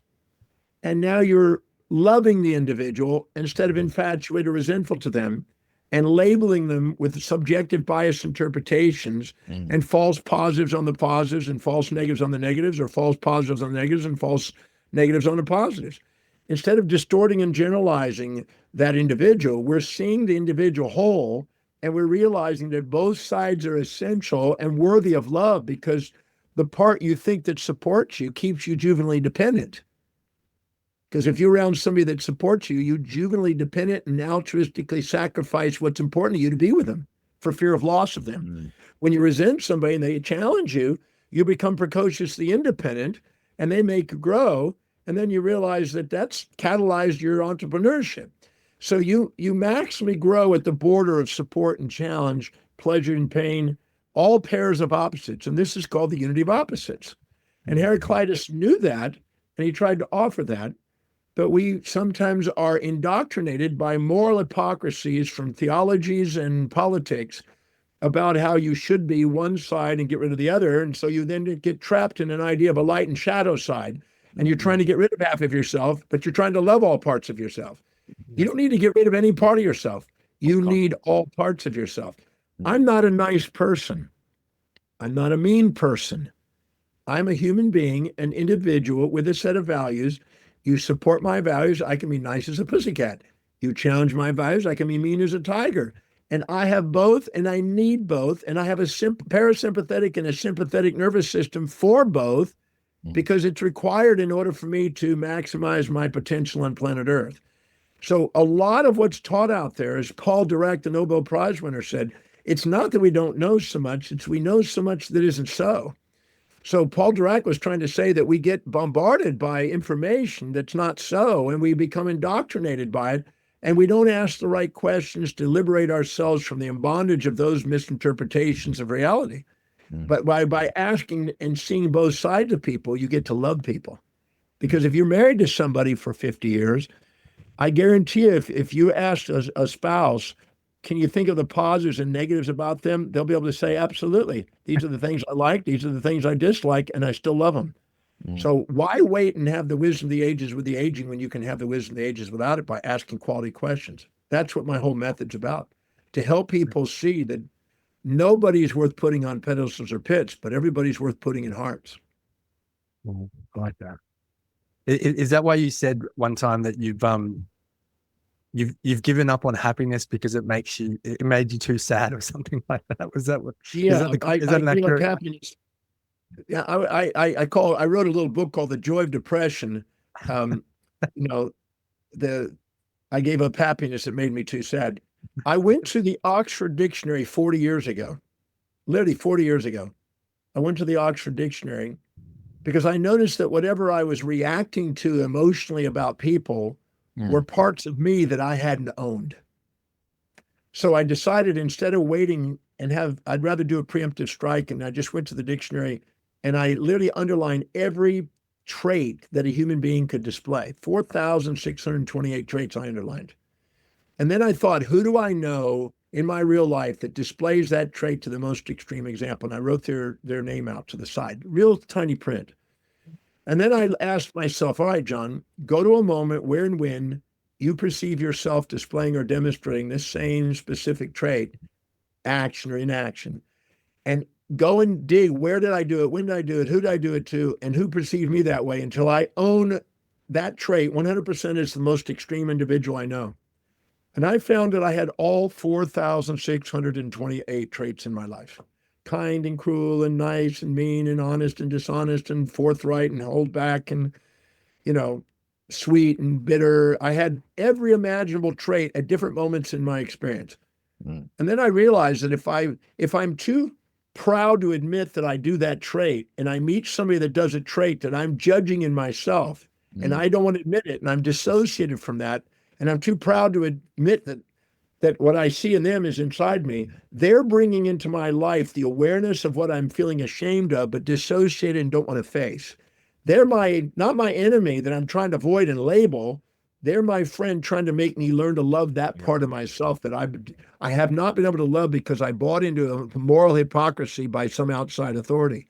And now you're loving the individual instead of infatuated or resentful to them, and labeling them with subjective bias interpretations and false positives on the positives and false negatives on the negatives, or false positives on the negatives and false negatives on the positives. Instead of distorting and generalizing that individual, we're seeing the individual whole, and we're realizing that both sides are essential and worthy of love, because the part you think that supports you keeps you juvenilely dependent. Because if you're around somebody that supports you, you juvenilely dependent and altruistically sacrifice what's important to you to be with them for fear of loss of them. When you resent somebody and they challenge you, you become precociously independent and they make you grow. And then you realize that that's catalyzed your entrepreneurship. So you maximally grow at the border of support and challenge, pleasure and pain, all pairs of opposites. And this is called the unity of opposites. And Heraclitus knew that, and he tried to offer that. But we sometimes are indoctrinated by moral hypocrisies from theologies and politics about how you should be one side and get rid of the other. And so you then get trapped in an idea of a light and shadow side. And you're trying to get rid of half of yourself, but you're trying to love all parts of yourself. You don't need to get rid of any part of yourself. You need all parts of yourself. I'm not a nice person. I'm not a mean person. I'm a human being, an individual with a set of values. You support my values, I can be nice as a pussycat. You challenge my values, I can be mean as a tiger. And I have both, and I need both. And I have a parasympathetic and a sympathetic nervous system for both, because it's required in order for me to maximize my potential on planet Earth. So a lot of what's taught out there, as Paul Dirac, the Nobel Prize winner, said, it's not that we don't know so much, it's we know so much that isn't so. So Paul Dirac was trying to say that we get bombarded by information that's not so, and we become indoctrinated by it, and we don't ask the right questions to liberate ourselves from the bondage of those misinterpretations of reality. But by asking and seeing both sides of people, you get to love people. Because if you're married to somebody for 50 years, I guarantee you, if you ask a spouse, can you think of the positives and negatives about them? They'll be able to say, absolutely. These are the things I like. These are the things I dislike, and I still love them. So why wait and have the wisdom of the ages with the aging when you can have the wisdom of the ages without it by asking quality questions? That's what my whole method's about, to help people see that nobody's worth putting on pedestals or pits, but everybody's worth putting in hearts. I like that. Is that why you said one time that you've given up on happiness because it made you too sad or something like that? Was that what? Yeah, is that an I feel like accurate? happiness. Yeah, I wrote a little book called The Joy of Depression. You know, I gave up happiness. It made me too sad. I went to the Oxford Dictionary 40 years ago, literally 40 years ago. I went to the Oxford Dictionary because I noticed that whatever I was reacting to emotionally about people were parts of me that I hadn't owned. So I decided instead of waiting I'd rather do a preemptive strike. And I just went to the dictionary and I literally underlined every trait that a human being could display. 4,628 traits I underlined. And then I thought, who do I know in my real life that displays that trait to the most extreme example? And I wrote their name out to the side, real tiny print. And then I asked myself, all right, John, go to a moment where and when you perceive yourself displaying or demonstrating this same specific trait, action or inaction, and go and dig, where did I do it? When did I do it? Who did I do it to? And who perceived me that way until I own that trait 100% as the most extreme individual I know. And I found that I had all 4,628 traits in my life. Kind and cruel and nice and mean and honest and dishonest and forthright and hold back and, sweet and bitter. I had every imaginable trait at different moments in my experience. And then I realized that if I'm too proud to admit that I do that trait and I meet somebody that does a trait that I'm judging in myself and I don't want to admit it and I'm dissociated from that and I'm too proud to admit that what I see in them is inside me, they're bringing into my life the awareness of what I'm feeling ashamed of, but dissociated and don't want to face. They're not my enemy that I'm trying to avoid and label. They're my friend trying to make me learn to love that part of myself that I have not been able to love because I bought into a moral hypocrisy by some outside authority.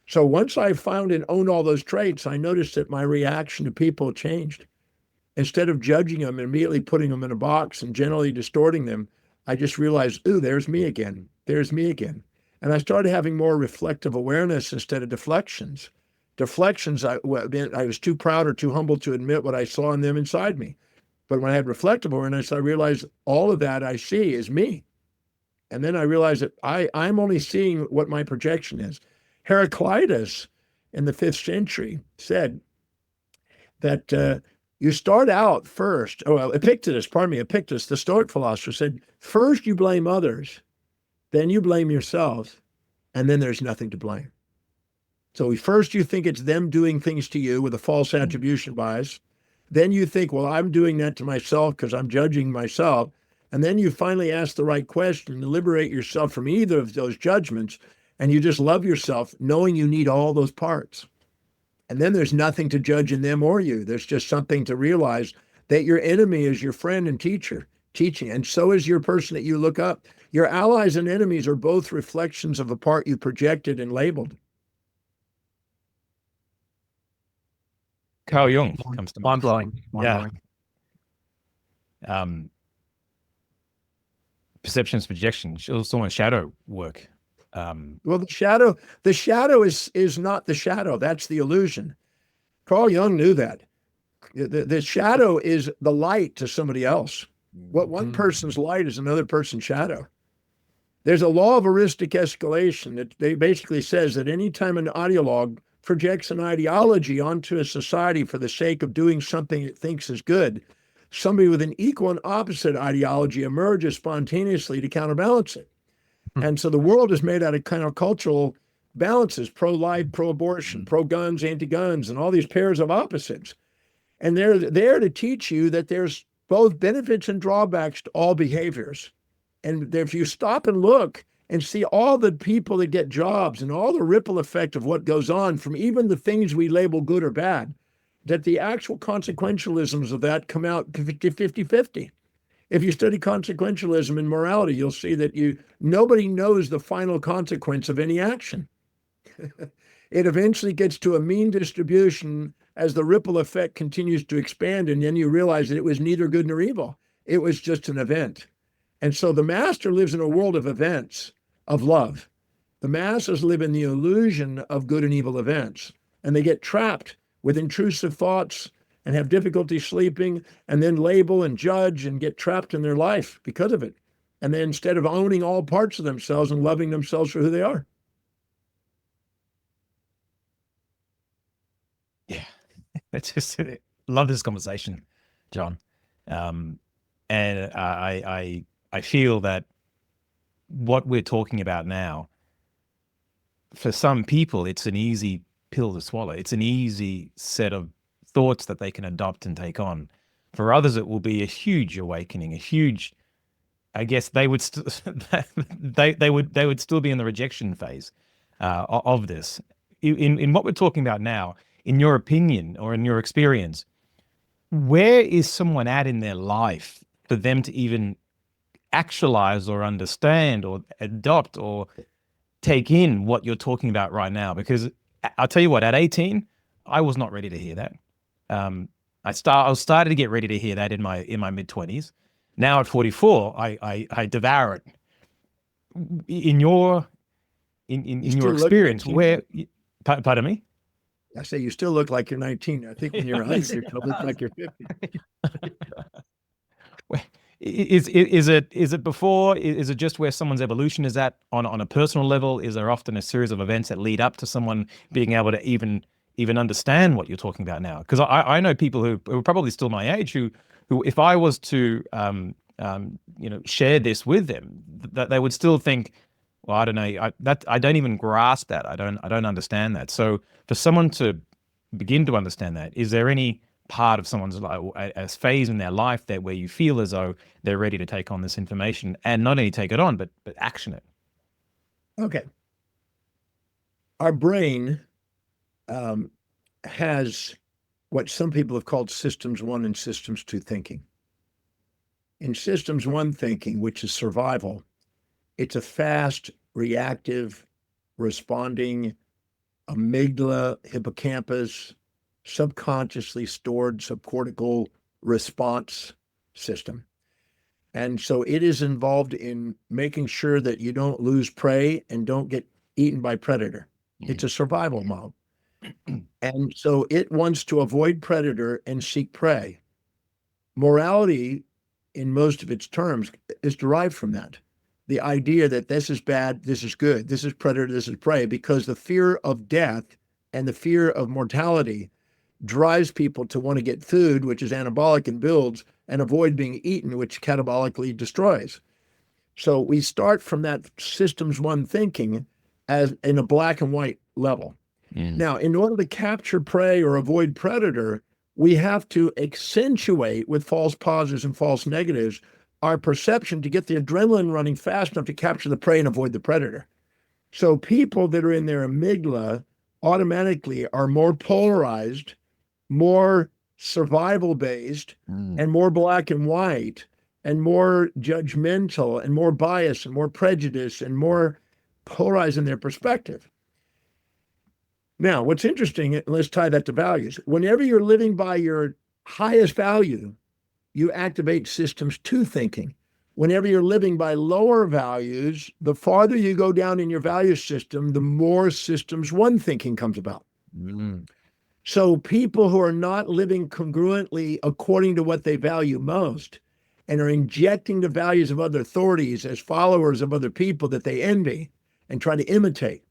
So once I found and owned all those traits, I noticed that my reaction to people changed. Instead of judging them and immediately putting them in a box and generally distorting them, I just realized, ooh, there's me again. There's me again. And I started having more reflective awareness instead of deflections. Deflections, I was too proud or too humble to admit what I saw in them inside me. But when I had reflective awareness, I realized all of that I see is me. And then I realized that I'm only seeing what my projection is. Heraclitus in the 5th century said that you start out first. Epictetus, the Stoic philosopher, said, first you blame others, then you blame yourselves, and then there's nothing to blame. So first you think it's them doing things to you with a false attribution bias. Then you think, well, I'm doing that to myself because I'm judging myself. And then you finally ask the right question to liberate yourself from either of those judgments. And you just love yourself, knowing you need all those parts. And then there's nothing to judge in them or you. There's just something to realize that your enemy is your friend and teacher, teaching. And so is your person that you look up. Your allies and enemies are both reflections of a part you projected and labeled. Carl Jung comes to mind. Mind-blowing. Perceptions, projection, it's almost shadow work. Well, the shadow is not the shadow. That's the illusion. Carl Jung knew that. The shadow is the light to somebody else. What one person's light is another person's shadow. There's a law of heuristic escalation that basically says that anytime an ideologue projects an ideology onto a society for the sake of doing something it thinks is good, somebody with an equal and opposite ideology emerges spontaneously to counterbalance it. And so the world is made out of kind of cultural balances, pro-life, pro-abortion, pro-guns, anti-guns, and all these pairs of opposites. And they're there to teach you that there's both benefits and drawbacks to all behaviors. And if you stop and look and see all the people that get jobs and all the ripple effect of what goes on from even the things we label good or bad, that the actual consequentialisms of that come out 50-50. If you study consequentialism in morality, you'll see that nobody knows the final consequence of any action. It eventually gets to a mean distribution as the ripple effect continues to expand, and then you realize that it was neither good nor evil. It was just an event. And so the master lives in a world of events, of love. The masses live in the illusion of good and evil events, and they get trapped with intrusive thoughts and have difficulty sleeping, and then label and judge and get trapped in their life because of it. And then instead of owning all parts of themselves and loving themselves for who they are. Yeah, it's just love this conversation, John. And I feel that what we're talking about now, for some people, it's an easy pill to swallow. It's an easy set of thoughts that they can adopt and take on. For others, it will be a huge awakening, a huge, I guess they would they would still be in the rejection phase of this. In what we're talking about now, in your opinion or in your experience, where is someone at in their life for them to even actualize or understand or adopt or take in what you're talking about right now? Because I'll tell you what, at 18, I was not ready to hear that. I started to get ready to hear that in my mid-20s. Now at 44, I devour it. In your experience, where? Pardon me? I say you still look like you're 19. I think when you're 100, you look like you're 50. Is it before? Is it just where someone's evolution is at on a personal level? Is there often a series of events that lead up to someone being able to even understand what you're talking about now? Because I know people who are probably still my age who if I was to share this with them, that they would still think, well, I don't know, I don't even grasp that. I don't understand that. So for someone to begin to understand that, is there any part of someone's life, a phase in their life that where you feel as though they're ready to take on this information and not only take it on, but action it? Okay. Our brain has what some people have called systems 1 and systems 2 thinking. In systems 1 thinking, which is survival, it's a fast, reactive, responding amygdala, hippocampus, subconsciously stored subcortical response system. And so it is involved in making sure that you don't lose prey and don't get eaten by predator. It's a survival mode. And so it wants to avoid predator and seek prey. Morality, in most of its terms, is derived from that. The idea that this is bad, this is good, this is predator, this is prey, because the fear of death and the fear of mortality drives people to want to get food, which is anabolic and builds, and avoid being eaten, which catabolically destroys. So we start from that systems 1 thinking as in a black and white level. Now, in order to capture prey or avoid predator, we have to accentuate with false positives and false negatives our perception to get the adrenaline running fast enough to capture the prey and avoid the predator. So people that are in their amygdala automatically are more polarized, more survival-based, and more black and white, and more judgmental, and more bias, and more prejudice, and more polarized in their perspective. Now, what's interesting, let's tie that to values. Whenever you're living by your highest value, you activate systems 2 thinking. Whenever you're living by lower values, the farther you go down in your value system, the more systems 1 thinking comes about. So people who are not living congruently according to what they value most and are injecting the values of other authorities as followers of other people that they envy and try to imitate,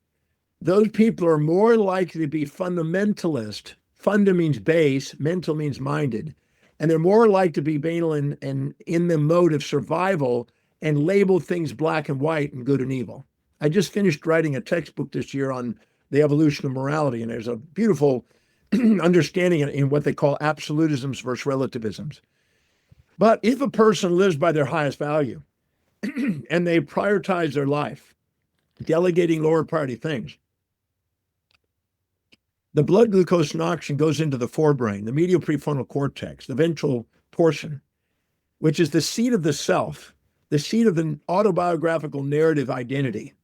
those people are more likely to be fundamentalist. Funda means base, mental means minded. And they're more likely to be banal and in the mode of survival and label things black and white and good and evil. I just finished writing a textbook this year on the evolution of morality, and there's a beautiful understanding in what they call absolutisms versus relativisms. But if a person lives by their highest value and they prioritize their life, delegating lower priority things, the blood glucose and oxygen goes into the forebrain, the medial prefrontal cortex, the ventral portion, which is the seat of the self, the seat of the autobiographical narrative identity.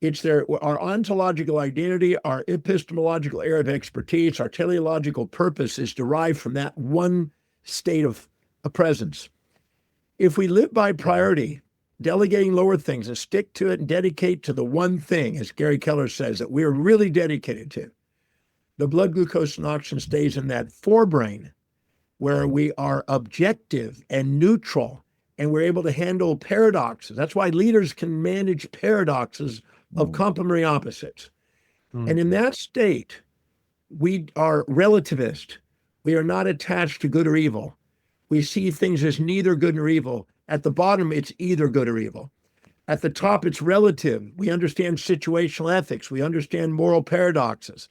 It's our ontological identity, our epistemological area of expertise, our teleological purpose is derived from that one state of a presence. If we live by priority, delegating lower things and stick to it and dedicate to the one thing, as Gary Keller says, that we're really dedicated to, the blood glucose and oxygen stays in that forebrain where we are objective and neutral and we're able to handle paradoxes. That's why leaders can manage paradoxes of complementary opposites. And in that state, we are relativist. We are not attached to good or evil. We see things as neither good nor evil. At the bottom, it's either good or evil. At the top, it's relative. We understand situational ethics. We understand moral paradoxes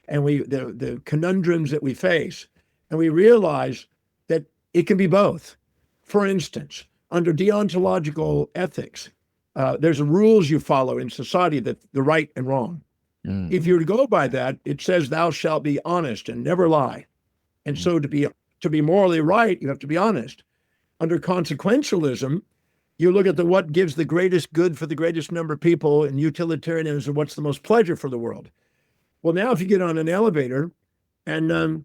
and the conundrums that we face. And we realize that it can be both. For instance, under deontological ethics, there's rules you follow in society that the right and wrong. If you were to go by that, it says thou shalt be honest and never lie. And so to be morally right, you have to be honest. Under consequentialism, you look at what gives the greatest good for the greatest number of people, and utilitarianism, what's the most pleasure for the world. Well, now if you get on an elevator and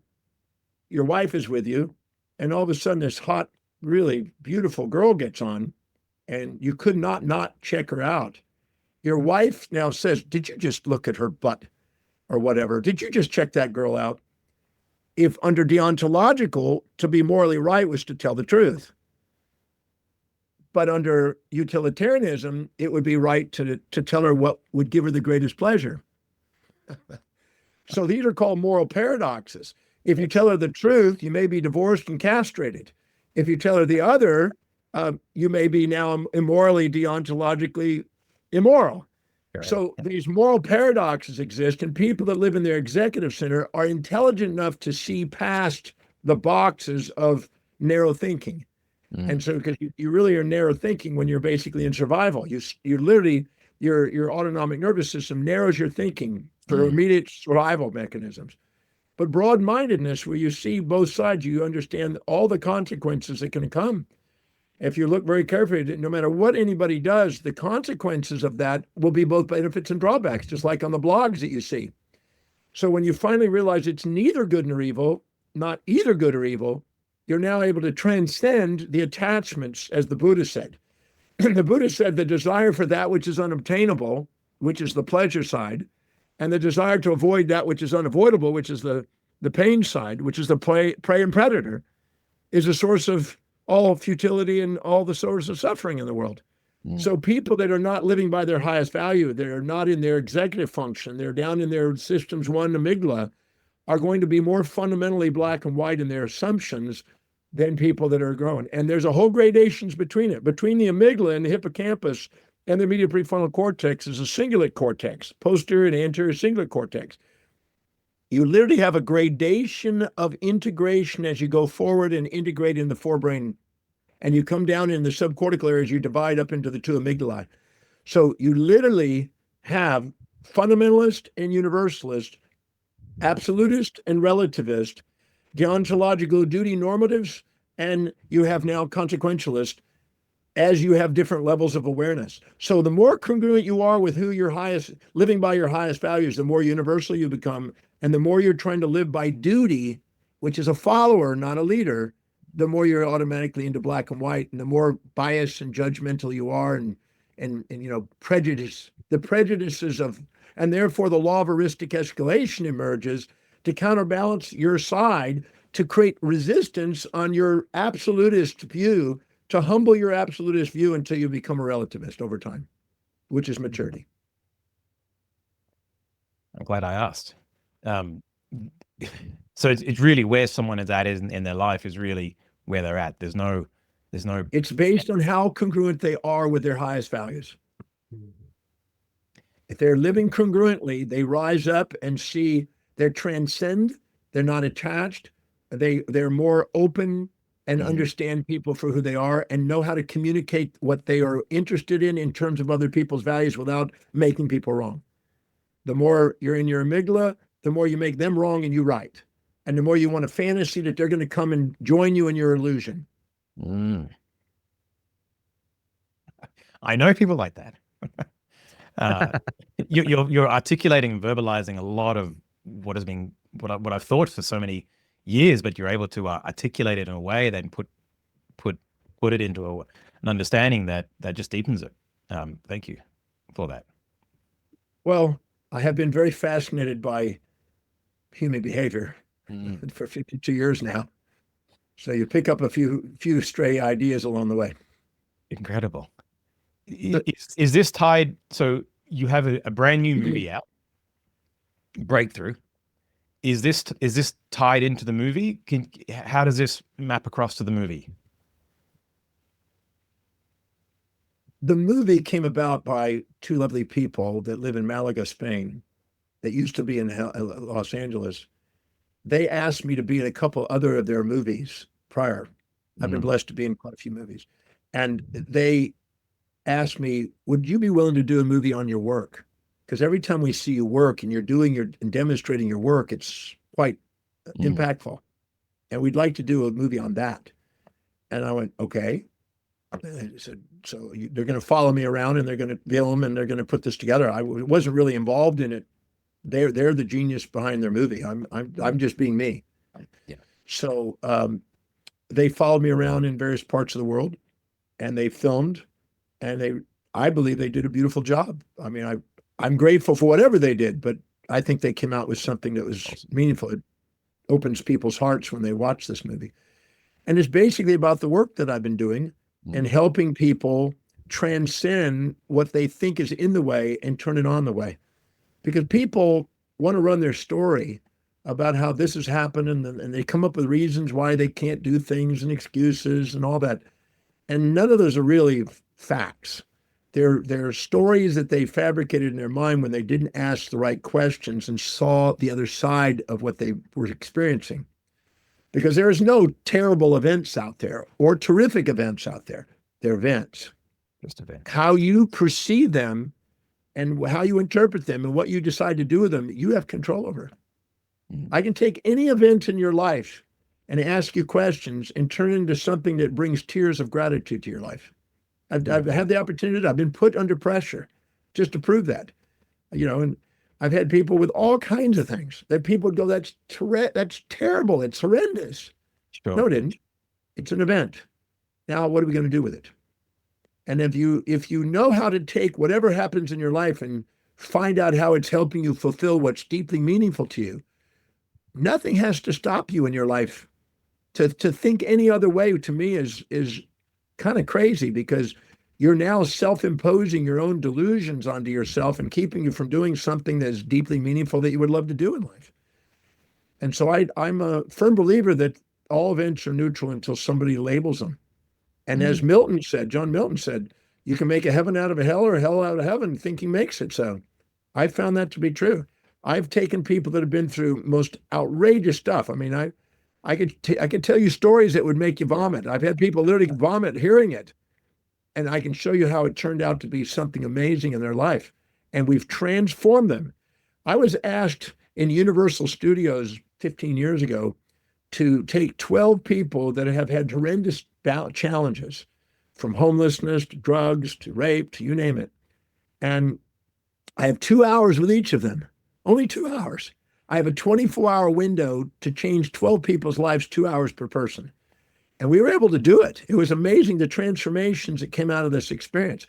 your wife is with you, and all of a sudden this hot, really beautiful girl gets on, and you could not check her out. Your wife now says, did you just look at her butt or whatever? Did you just check that girl out? If under deontological, to be morally right was to tell the truth. But under utilitarianism, it would be right to tell her what would give her the greatest pleasure. So these are called moral paradoxes. If you tell her the truth, you may be divorced and castrated. If you tell her the other, you may be now immorally, deontologically immoral. Right. So these moral paradoxes exist, and people that live in their executive center are intelligent enough to see past the boxes of narrow thinking. And so, because you really are narrow thinking when you're basically in survival, you literally, your autonomic nervous system narrows your thinking for immediate survival mechanisms. But broad-mindedness, where you see both sides, you understand all the consequences that can come. If you look very carefully, no matter what anybody does, the consequences of that will be both benefits and drawbacks, just like on the blogs that you see. So when you finally realize it's neither good nor evil, not either good or evil, you're now able to transcend the attachments, as the Buddha said. The Buddha said the desire for that which is unobtainable, which is the pleasure side, and the desire to avoid that which is unavoidable, which is the pain side, which is the prey and predator, is a source of all futility and all the source of suffering in the world. So people that are not living by their highest value, they're not in their executive function, they're down in their systems one amygdala, are going to be more fundamentally black and white in their assumptions than people that are growing. And there's a whole gradations between it. Between the amygdala and the hippocampus and the medial prefrontal cortex is a cingulate cortex, posterior and anterior cingulate cortex. You literally have a gradation of integration as you go forward and integrate in the forebrain. And you come down in the subcortical areas, you divide up into the two amygdalae. So you literally have fundamentalist and universalist, absolutist and relativist, deontological duty normatives, and you have now consequentialist, as you have different levels of awareness. So the more congruent you are with who your highest, living by your highest values, the more universal you become. And the more you're trying to live by duty, which is a follower, not a leader, the more you're automatically into black and white, and the more biased and judgmental you are, and prejudice, the prejudices of, and therefore the law of heuristic escalation emerges to counterbalance your side, to create resistance on your absolutist view, to humble your absolutist view until you become a relativist over time, which is maturity. I'm glad I asked. So it's really where someone is at in their life is really where they're at. There's no. It's based on how congruent they are with their highest values. If they're living congruently, they rise up and see they're transcend, they're not attached, they're more open and understand people for who they are and know how to communicate what they are interested in terms of other people's values without making people wrong. The more you're in your amygdala, the more you make them wrong and you right. And the more you want a fantasy that they're going to come and join you in your illusion. I know people like that. You're articulating and verbalizing a lot of what has been what I've thought for so many years, but you're able to articulate it in a way that put it into an understanding that just deepens it. Thank you for that. Well, I have been very fascinated by human behavior for 52 years now. So you pick up a few stray ideas along the way. Incredible. Is this tied? So you have a brand new movie out, Breakthrough. Is this tied into the movie? How does this map across to the movie? The movie came about by two lovely people that live in Malaga, Spain, that used to be in Los Angeles. They asked me to be in a couple other of their movies prior. I've been blessed to be in quite a few movies. And they asked me, would you be willing to do a movie on your work? Because every time we see you work and you're doing and demonstrating your work, it's quite impactful. And we'd like to do a movie on that. And I went, okay. I said, so they're going to follow me around and they're going to film and they're going to put this together. I wasn't really involved in it. They're the genius behind their movie. I'm just being me. Yeah. So they followed me around in various parts of the world and they filmed and I believe they did a beautiful job. I mean, I'm grateful for whatever they did, but I think they came out with something that was meaningful. It opens people's hearts when they watch this movie. And it's basically about the work that I've been doing and helping people transcend what they think is in the way and turn it on the way. Because people want to run their story about how this has happened and they come up with reasons why they can't do things and excuses and all that. And none of those are really facts. They're stories that they fabricated in their mind when they didn't ask the right questions and saw the other side of what they were experiencing. Because there is no terrible events out there or terrific events out there. They're events. Just events. How you perceive them and how you interpret them and what you decide to do with them, you have control over. I can take any event in your life and ask you questions and turn it into something that brings tears of gratitude to your life. I've had the opportunity. I've been put under pressure just to prove that, and I've had people with all kinds of things that people would go, that's terrible. It's horrendous. Sure. No, it didn't. It's an event. Now, what are we going to do with it? And if you know how to take whatever happens in your life and find out how it's helping you fulfill what's deeply meaningful to you, nothing has to stop you in your life. To think any other way, to me, is kind of crazy, because you're now self-imposing your own delusions onto yourself and keeping you from doing something that is deeply meaningful that you would love to do in life. And so I'm a firm believer that all events are neutral until somebody labels them. And as John Milton said, you can make a heaven out of a hell or a hell out of heaven, thinking makes it so. I found that to be true. I've taken people that have been through most outrageous stuff. I mean, I could tell you stories that would make you vomit. I've had people literally vomit hearing it. And I can show you how it turned out to be something amazing in their life. And we've transformed them. I was asked in Universal Studios 15 years ago to take 12 people that have had horrendous challenges, from homelessness to drugs to rape to you name it. And I have 2 hours with each of them, only 2 hours. I have a 24-hour window to change 12 people's lives, 2 hours per person. And we were able to do it. It was amazing, the transformations that came out of this experience,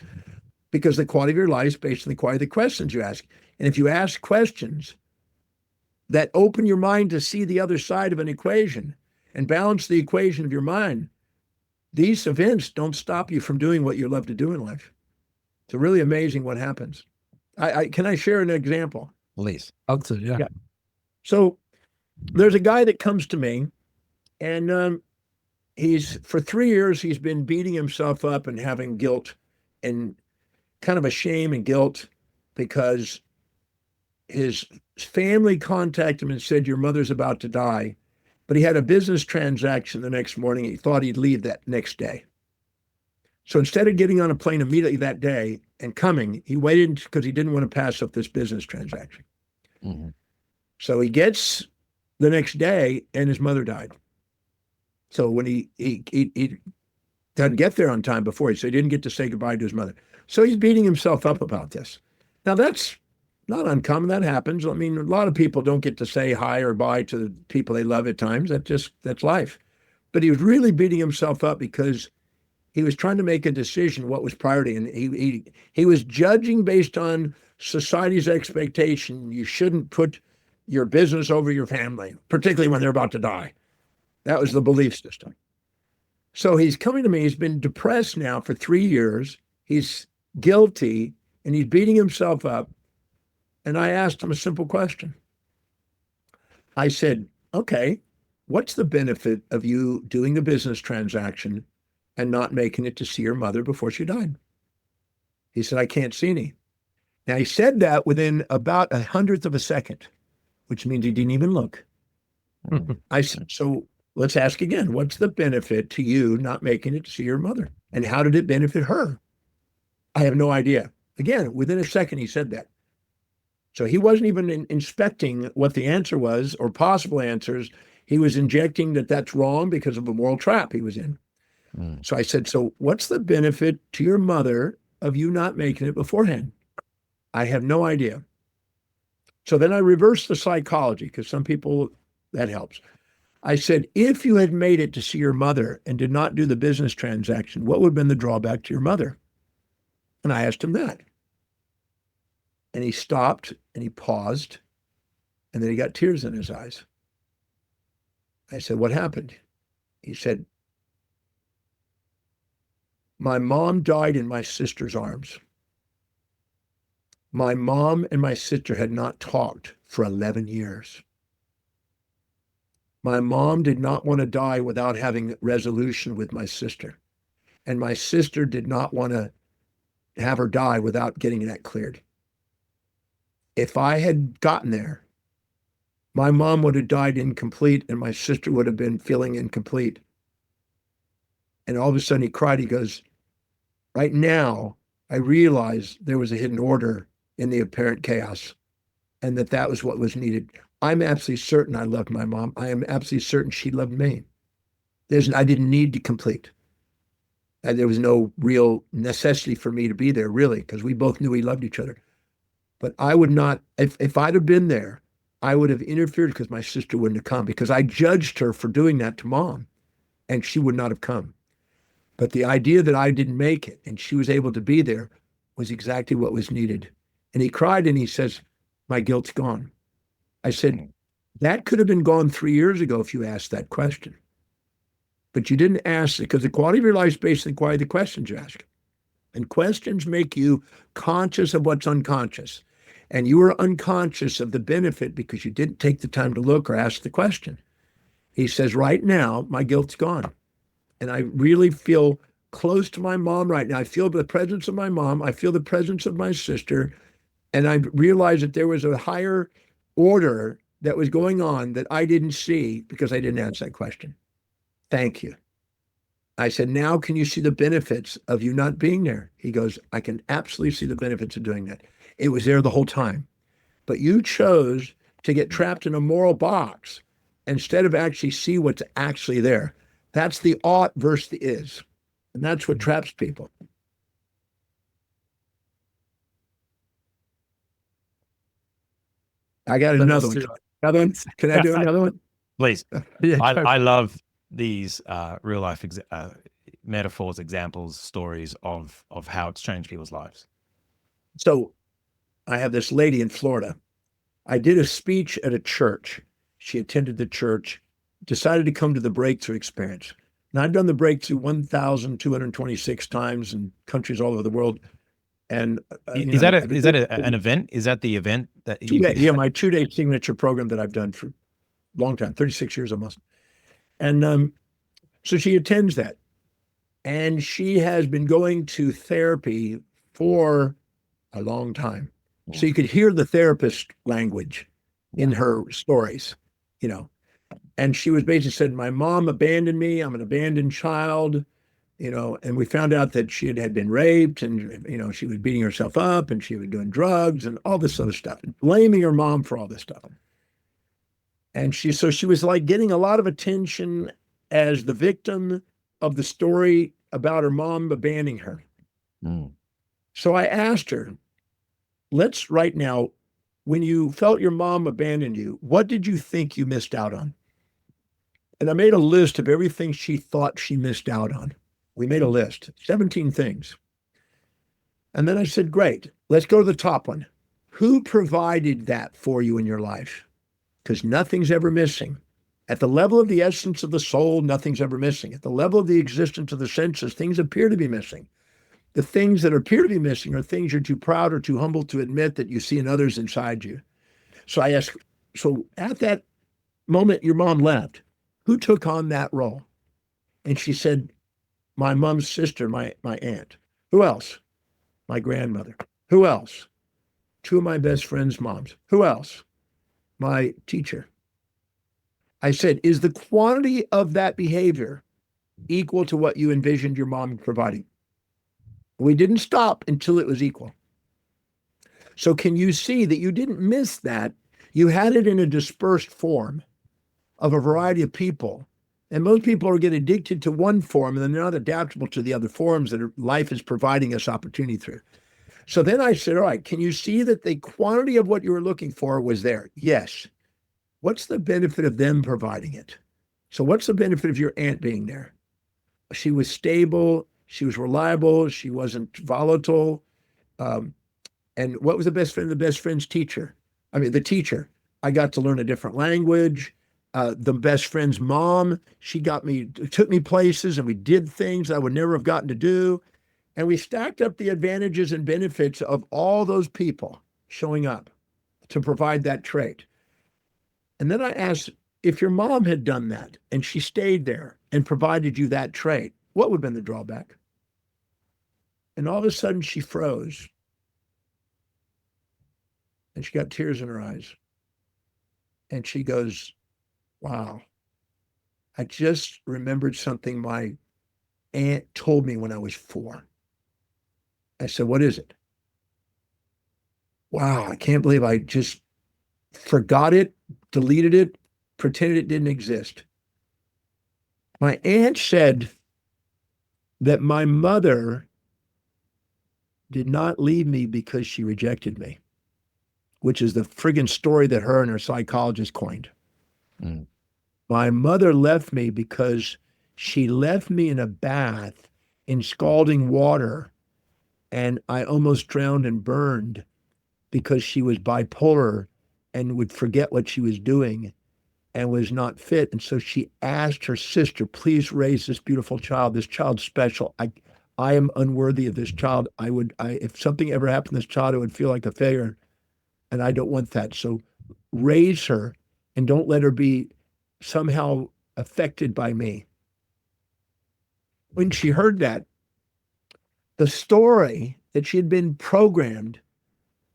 because the quality of your life is based on the quality of the questions you ask. And if you ask questions that open your mind to see the other side of an equation and balance the equation of your mind, these events don't stop you from doing what you love to do in life. It's really amazing what happens. Can I share an example? Please. Yeah. So there's a guy that comes to me, and for 3 years, he's been beating himself up and having guilt and kind of a shame and guilt. because his family contacted him and said, your mother's about to die. But he had a business transaction the next morning. He thought he'd leave that next day. So instead of getting on a plane immediately that day and coming, he waited because he didn't want to pass up this business transaction. Mhm. So he gets the next day and his mother died. So when he doesn't get there on time before, so he didn't get to say goodbye to his mother. So he's beating himself up about this. Now that's not uncommon. That happens. I mean, a lot of people don't get to say hi or bye to the people they love at times. That's life. But he was really beating himself up because he was trying to make a decision what was priority, and he was judging based on society's expectation. You shouldn't put your business over your family, particularly when they're about to die. That was the belief system. So he's coming to me. He's been depressed now for 3 years. He's guilty, and he's beating himself up. And I asked him a simple question. I said, okay, what's the benefit of you doing the business transaction and not making it to see your mother before she died? He said, I can't see any. Now, he said that within about 100th of a second, which means he didn't even look. I said, so let's ask again, what's the benefit to you not making it to see your mother? And how did it benefit her? I have no idea. Again, within a second, he said that. So he wasn't even inspecting what the answer was or possible answers. He was injecting that that's wrong because of a moral trap he was in. So I said, so what's the benefit to your mother of you not making it beforehand? I have no idea. So then I reversed the psychology because some people, that helps. I said, if you had made it to see your mother and did not do the business transaction, what would have been the drawback to your mother? And I asked him that. And he stopped and he paused, and then he got tears in his eyes. I said, what happened? He said, my mom died in my sister's arms. My mom and my sister had not talked for 11 years. My mom did not want to die without having resolution with my sister. And my sister did not want to have her die without getting that cleared. If I had gotten there, my mom would have died incomplete and my sister would have been feeling incomplete. And all of a sudden he cried. He goes, right now, I realized there was a hidden order in the apparent chaos and that was what was needed. I'm absolutely certain I loved my mom. I am absolutely certain she loved me. I didn't need to complete. And there was no real necessity for me to be there, really, because we both knew we loved each other. But I would not, if I'd have been there, I would have interfered because my sister wouldn't have come, because I judged her for doing that to mom, and she would not have come. But the idea that I didn't make it and she was able to be there was exactly what was needed. And he cried and he says, my guilt's gone. I said, that could have been gone 3 years ago if you asked that question. But you didn't ask it because the quality of your life is based on the quality of the questions you ask. And questions make you conscious of what's unconscious. And you were unconscious of the benefit because you didn't take the time to look or ask the question. He says, right now, my guilt's gone. And I really feel close to my mom right now. I feel the presence of my mom. I feel the presence of my sister. And I realized that there was a higher order that was going on that I didn't see because I didn't answer that question. Thank you. I said, now can you see the benefits of you not being there? He goes, I can absolutely see the benefits of doing that. It was there the whole time. But you chose to get trapped in a moral box instead of actually see what's actually there. That's the ought versus the is. And that's what traps people. I got another one. Another one? Can I do another one? Please. Yeah, I love these real life metaphors, examples, stories of how it's changed people's lives. So I have this lady in Florida. I did a speech at a church. She attended the church, decided to come to the breakthrough experience. Now, I've done the breakthrough 1,226 times in countries all over the world. And is that an event? Is that the event that you? Yeah, my 2-day signature program that I've done for a long time, 36 years almost. And so she attends that. And she has been going to therapy for a long time. So you could hear the therapist language in her stories, you know. And she was basically said, my mom abandoned me. I'm an abandoned child, you know, and we found out that she had been raped and, you know, she was beating herself up and she was doing drugs and all this other stuff, and blaming her mom for all this stuff. And so she was like getting a lot of attention as the victim of the story about her mom abandoning her. Mm. So I asked her, let's right now, when you felt your mom abandoned you, what did you think you missed out on? And I made a list of everything she thought she missed out on. We made a list, 17 things. And then I said, great, let's go to the top one. Who provided that for you in your life? Because nothing's ever missing. At the level of the essence of the soul, nothing's ever missing. At the level of the existence of the senses, things appear to be missing. The things that appear to be missing are things you're too proud or too humble to admit that you see in others inside you. So I asked, so at that moment your mom left, who took on that role? And she said, my mom's sister, my aunt. Who else? My grandmother. Who else? Two of my best friends' moms. Who else? My teacher. I said, is the quantity of that behavior equal to what you envisioned your mom providing? We didn't stop until it was equal. So can you see that you didn't miss that? You had it in a dispersed form of a variety of people. And most people get addicted to one form and then they're not adaptable to the other forms that life is providing us opportunity through. So then I said, all right, can you see that the quantity of what you were looking for was there? Yes. What's the benefit of them providing it? So what's the benefit of your aunt being there? She was stable. She was reliable. She wasn't volatile. And what was the best friend? The best friend's teacher. I mean, the teacher. I got to learn a different language. The best friend's mom, she took me places and we did things I would never have gotten to do. And we stacked up the advantages and benefits of all those people showing up to provide that trait. And then I asked, if your mom had done that and she stayed there and provided you that trait, what would have been the drawback? And all of a sudden she froze. And she got tears in her eyes. And she goes, wow, I just remembered something my aunt told me when I was 4. I said, what is it? Wow, I can't believe I just forgot it, deleted it, pretended it didn't exist. My aunt said that my mother did not leave me because she rejected me, which is the friggin' story that her and her psychologist coined. Mm. My mother left me because she left me in a bath in scalding water, and I almost drowned and burned because she was bipolar and would forget what she was doing and was not fit. And so she asked her sister, please raise this beautiful child. This child's special. I am unworthy of this child. If something ever happened to this child, it would feel like a failure. And I don't want that. So raise her and don't let her be somehow affected by me. When she heard that, the story that she had been programmed,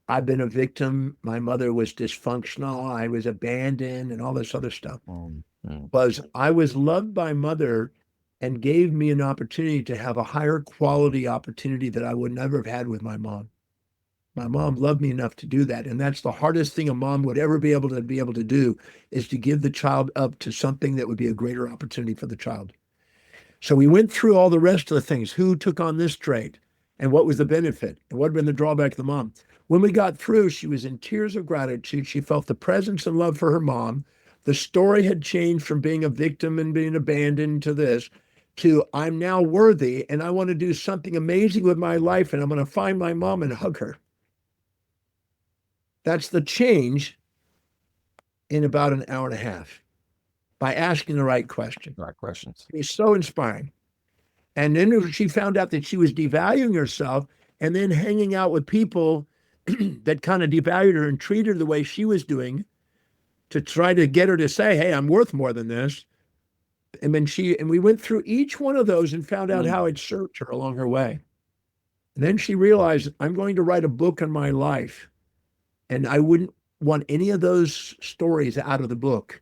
I've been a victim, my mother was dysfunctional, I was abandoned, and all this other stuff, was I was loved by mother and gave me an opportunity to have a higher quality opportunity that I would never have had with my mom. My mom loved me enough to do that. And that's the hardest thing a mom would ever be able to do, is to give the child up to something that would be a greater opportunity for the child. So we went through all the rest of the things. Who took on this trait? And what was the benefit? And what had been the drawback of the mom? When we got through, she was in tears of gratitude. She felt the presence and love for her mom. The story had changed from being a victim and being abandoned to this, to I'm now worthy and I want to do something amazing with my life and I'm going to find my mom and hug her. That's the change in about an hour and a half by asking the right question. Right questions. It's so inspiring. And then she found out that she was devaluing herself and then hanging out with people that kind of devalued her and treated her the way she was doing to try to get her to say, hey, I'm worth more than this. And then we went through each one of those and found out how it served her along her way. And then she realized, I'm going to write a book on my life And I wouldn't want any of those stories out of the book.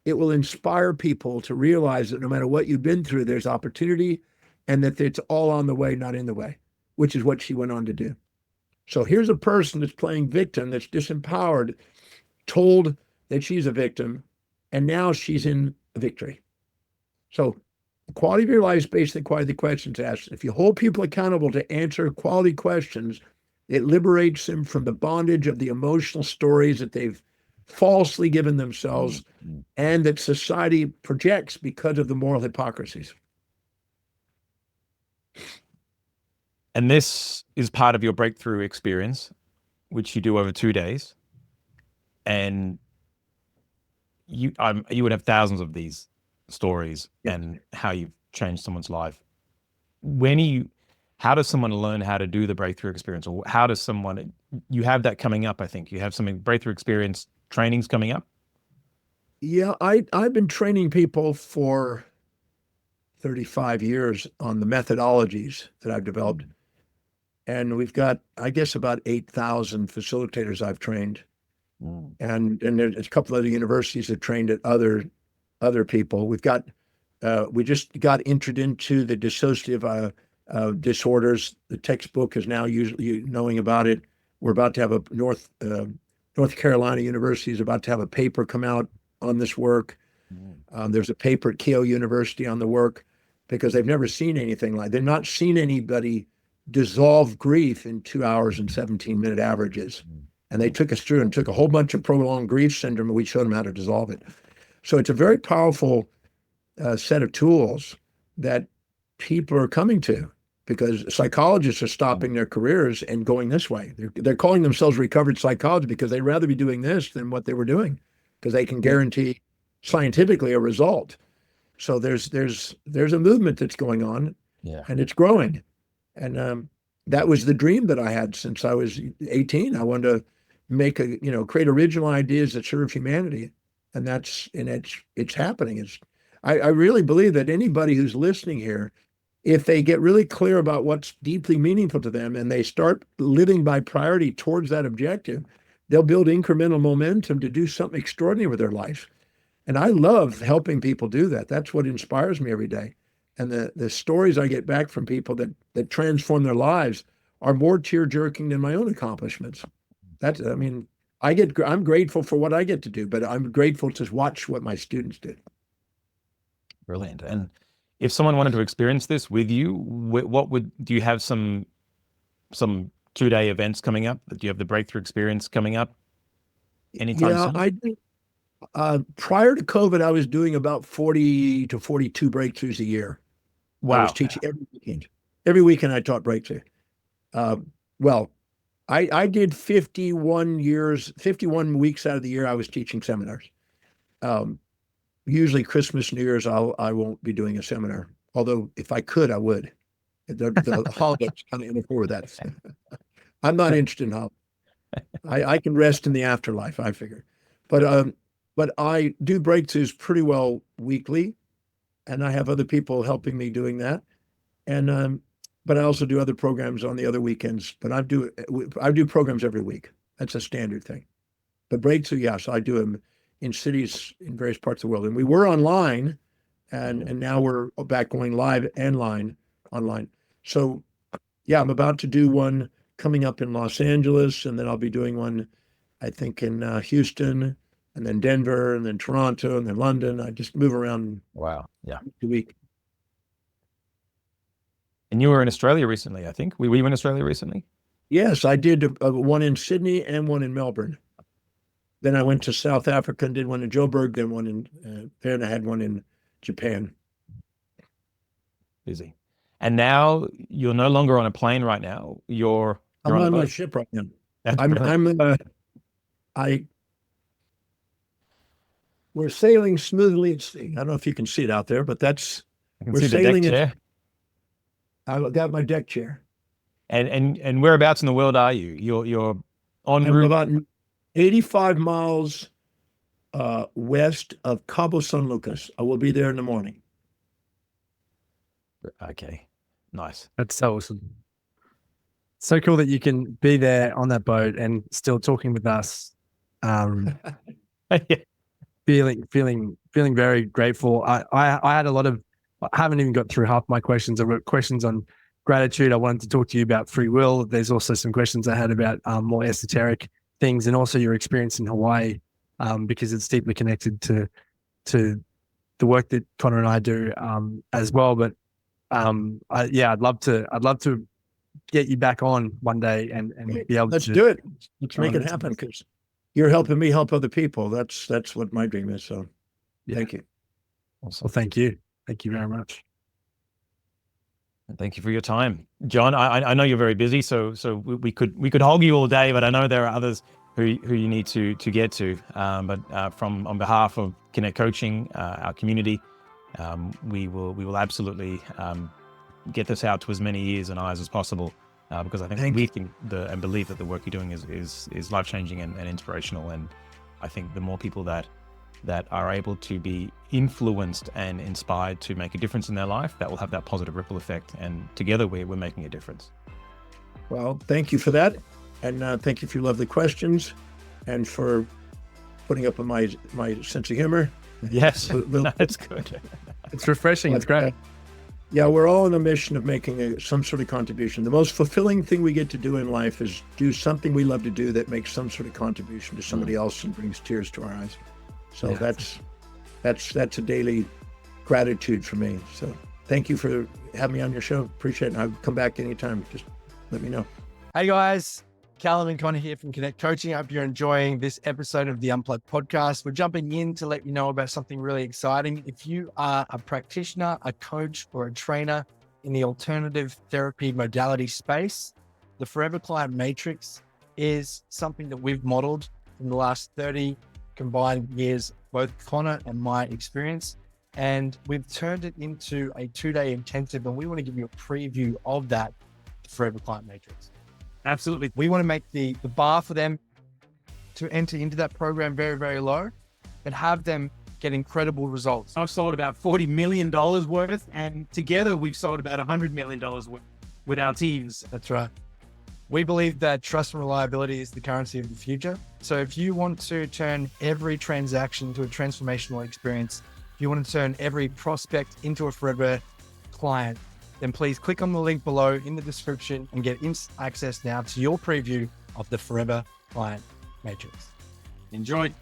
It will inspire people to realize that no matter what you've been through, there's opportunity and that it's all on the way, not in the way, which is what she went on to do. So here's a person that's playing victim, that's disempowered, told that she's a victim, and now she's in victory. So the quality of your life is based on the quality of the questions asked. If you hold people accountable to answer quality questions, it liberates them from the bondage of the emotional stories that they've falsely given themselves and that society projects because of the moral hypocrisies. And this is part of your breakthrough experience, which you do over 2 days. And you would have thousands of these stories and how you've changed someone's life. How does someone learn how to do the breakthrough experience? Or how does someone, you have that coming up, I think. You have some breakthrough experience trainings coming up? Yeah, I've been training people for 35 years on the methodologies that I've developed. And we've got, I guess, about 8,000 facilitators I've trained. And there's a couple of other universities that trained at other people. We just got entered into the dissociative disorders. The textbook is now usually knowing about it. We're about to have North Carolina University is about to have a paper come out on this work. There's a paper at Keio University on the work because they've never seen anything like. They've not seen anybody dissolve grief in 2 hours and 17-minute averages. And they took us through and took a whole bunch of prolonged grief syndrome, and we showed them how to dissolve it. So it's a very powerful set of tools that people are coming to because psychologists are stopping their careers and going this way. They're calling themselves recovered psychologists because they'd rather be doing this than what they were doing because they can guarantee scientifically a result. So there's a movement that's going on, and it's growing. And that was the dream that I had since I was 18. I wanted to create original ideas that serve humanity, and it's happening. I really believe that anybody who's listening here, if they get really clear about what's deeply meaningful to them and they start living by priority towards that objective, they'll build incremental momentum to do something extraordinary with their life. And I love helping people do that. That's what inspires me every day. And the stories I get back from people that transform their lives are more tear-jerking than my own accomplishments. I'm grateful for what I get to do, but I'm grateful to watch what my students do. Brilliant. And if someone wanted to experience this with you, do you have some 2-day events coming up? Do you have the breakthrough experience coming up anytime soon? I do. Prior to COVID, I was doing about 40 to 42 breakthroughs a year. Wow. I was teaching every weekend. Every weekend I taught breakthrough. I did 51 weeks out of the year I was teaching seminars. Usually Christmas, New Year's, I won't be doing a seminar. Although if I could, I would. The holidays kind of interfere with that. I'm not interested in holidays. I can rest in the afterlife, I figure. But I do breakthroughs pretty well weekly, and I have other people helping me doing that. And but I also do other programs on the other weekends. But I do programs every week. That's a standard thing. But breakthrough, yes, I do them in cities in various parts of the world. And we were online, and now we're back going live and online. So yeah, I'm about to do one coming up in Los Angeles, and then I'll be doing one, I think, in Houston, and then Denver, and then Toronto, and then London. I just move around. Wow. Yeah. Week to week. And you were in Australia recently, I think. Were you in Australia recently? Yes, I did one in Sydney and one in Melbourne. Then I went to South Africa and did one in Joburg, then one in then I had one in Japan. Busy. And now you're no longer on a plane right now. You're I'm on on my boat. ship right now. That's brilliant. We're sailing smoothly at sea. I don't know if you can see it out there, but I can see the deck chair. I got my deck chair. And whereabouts in the world are you? You're en I'm route. about 85 miles west of Cabo San Lucas. I will be there in the morning. Okay, nice. That's so awesome. So cool that you can be there on that boat and still talking with us. Feeling very grateful. I had a lot of, I haven't even got through half my questions. I've got questions on gratitude. I wanted to talk to you about free will. There's also some questions I had about more esoteric things, and also your experience in Hawaii, because it's deeply connected to the work that Connor and I do as well. But I'd love to get you back on one day and be able Let's to do it. Let's make it happen, because you're helping me help other people. That's what my dream is. So thank you. Awesome. Well, thank you. Thank you very much. Thank you for your time, John. I know you're very busy, so we could hold you all day, but I know there are others who you need to get to. But on behalf of Connekt Coaching, our community, we will absolutely get this out to as many ears and eyes as possible, because I think we think and believe that the work you're doing is life changing and inspirational. And I think the more people that are able to be influenced and inspired to make a difference in their life, that will have that positive ripple effect. And together we're making a difference. Well, thank you for that. And thank you for your lovely questions and for putting up with my sense of humor. Yes, that's good. It's refreshing. It's great. Yeah, we're all on a mission of making some sort of contribution. The most fulfilling thing we get to do in life is do something we love to do that makes some sort of contribution to somebody else and brings tears to our eyes. So that's a daily gratitude for me. So thank you for having me on your show. Appreciate it. And I'll come back anytime. Just let me know. Hey guys, Callum and Connor here from Connekt Coaching. I hope you're enjoying this episode of the Unplugged podcast. We're jumping in to let you know about something really exciting. If you are a practitioner, a coach, or a trainer in the alternative therapy modality space, the Forever Client Matrix is something that we've modeled in the last 30 combined years, both Connor and my experience. And we've turned it into a 2-day intensive, and we want to give you a preview of that, the Forever Client Matrix. Absolutely. We want to make the bar for them to enter into that program very, very low and have them get incredible results. I've sold about $40 million worth, and together we've sold about $100 million worth with our teams. That's right. We believe that trust and reliability is the currency of the future. So if you want to turn every transaction into a transformational experience, if you want to turn every prospect into a forever client, then please click on the link below in the description and get instant access now to your preview of the Forever Client Matrix. Enjoy.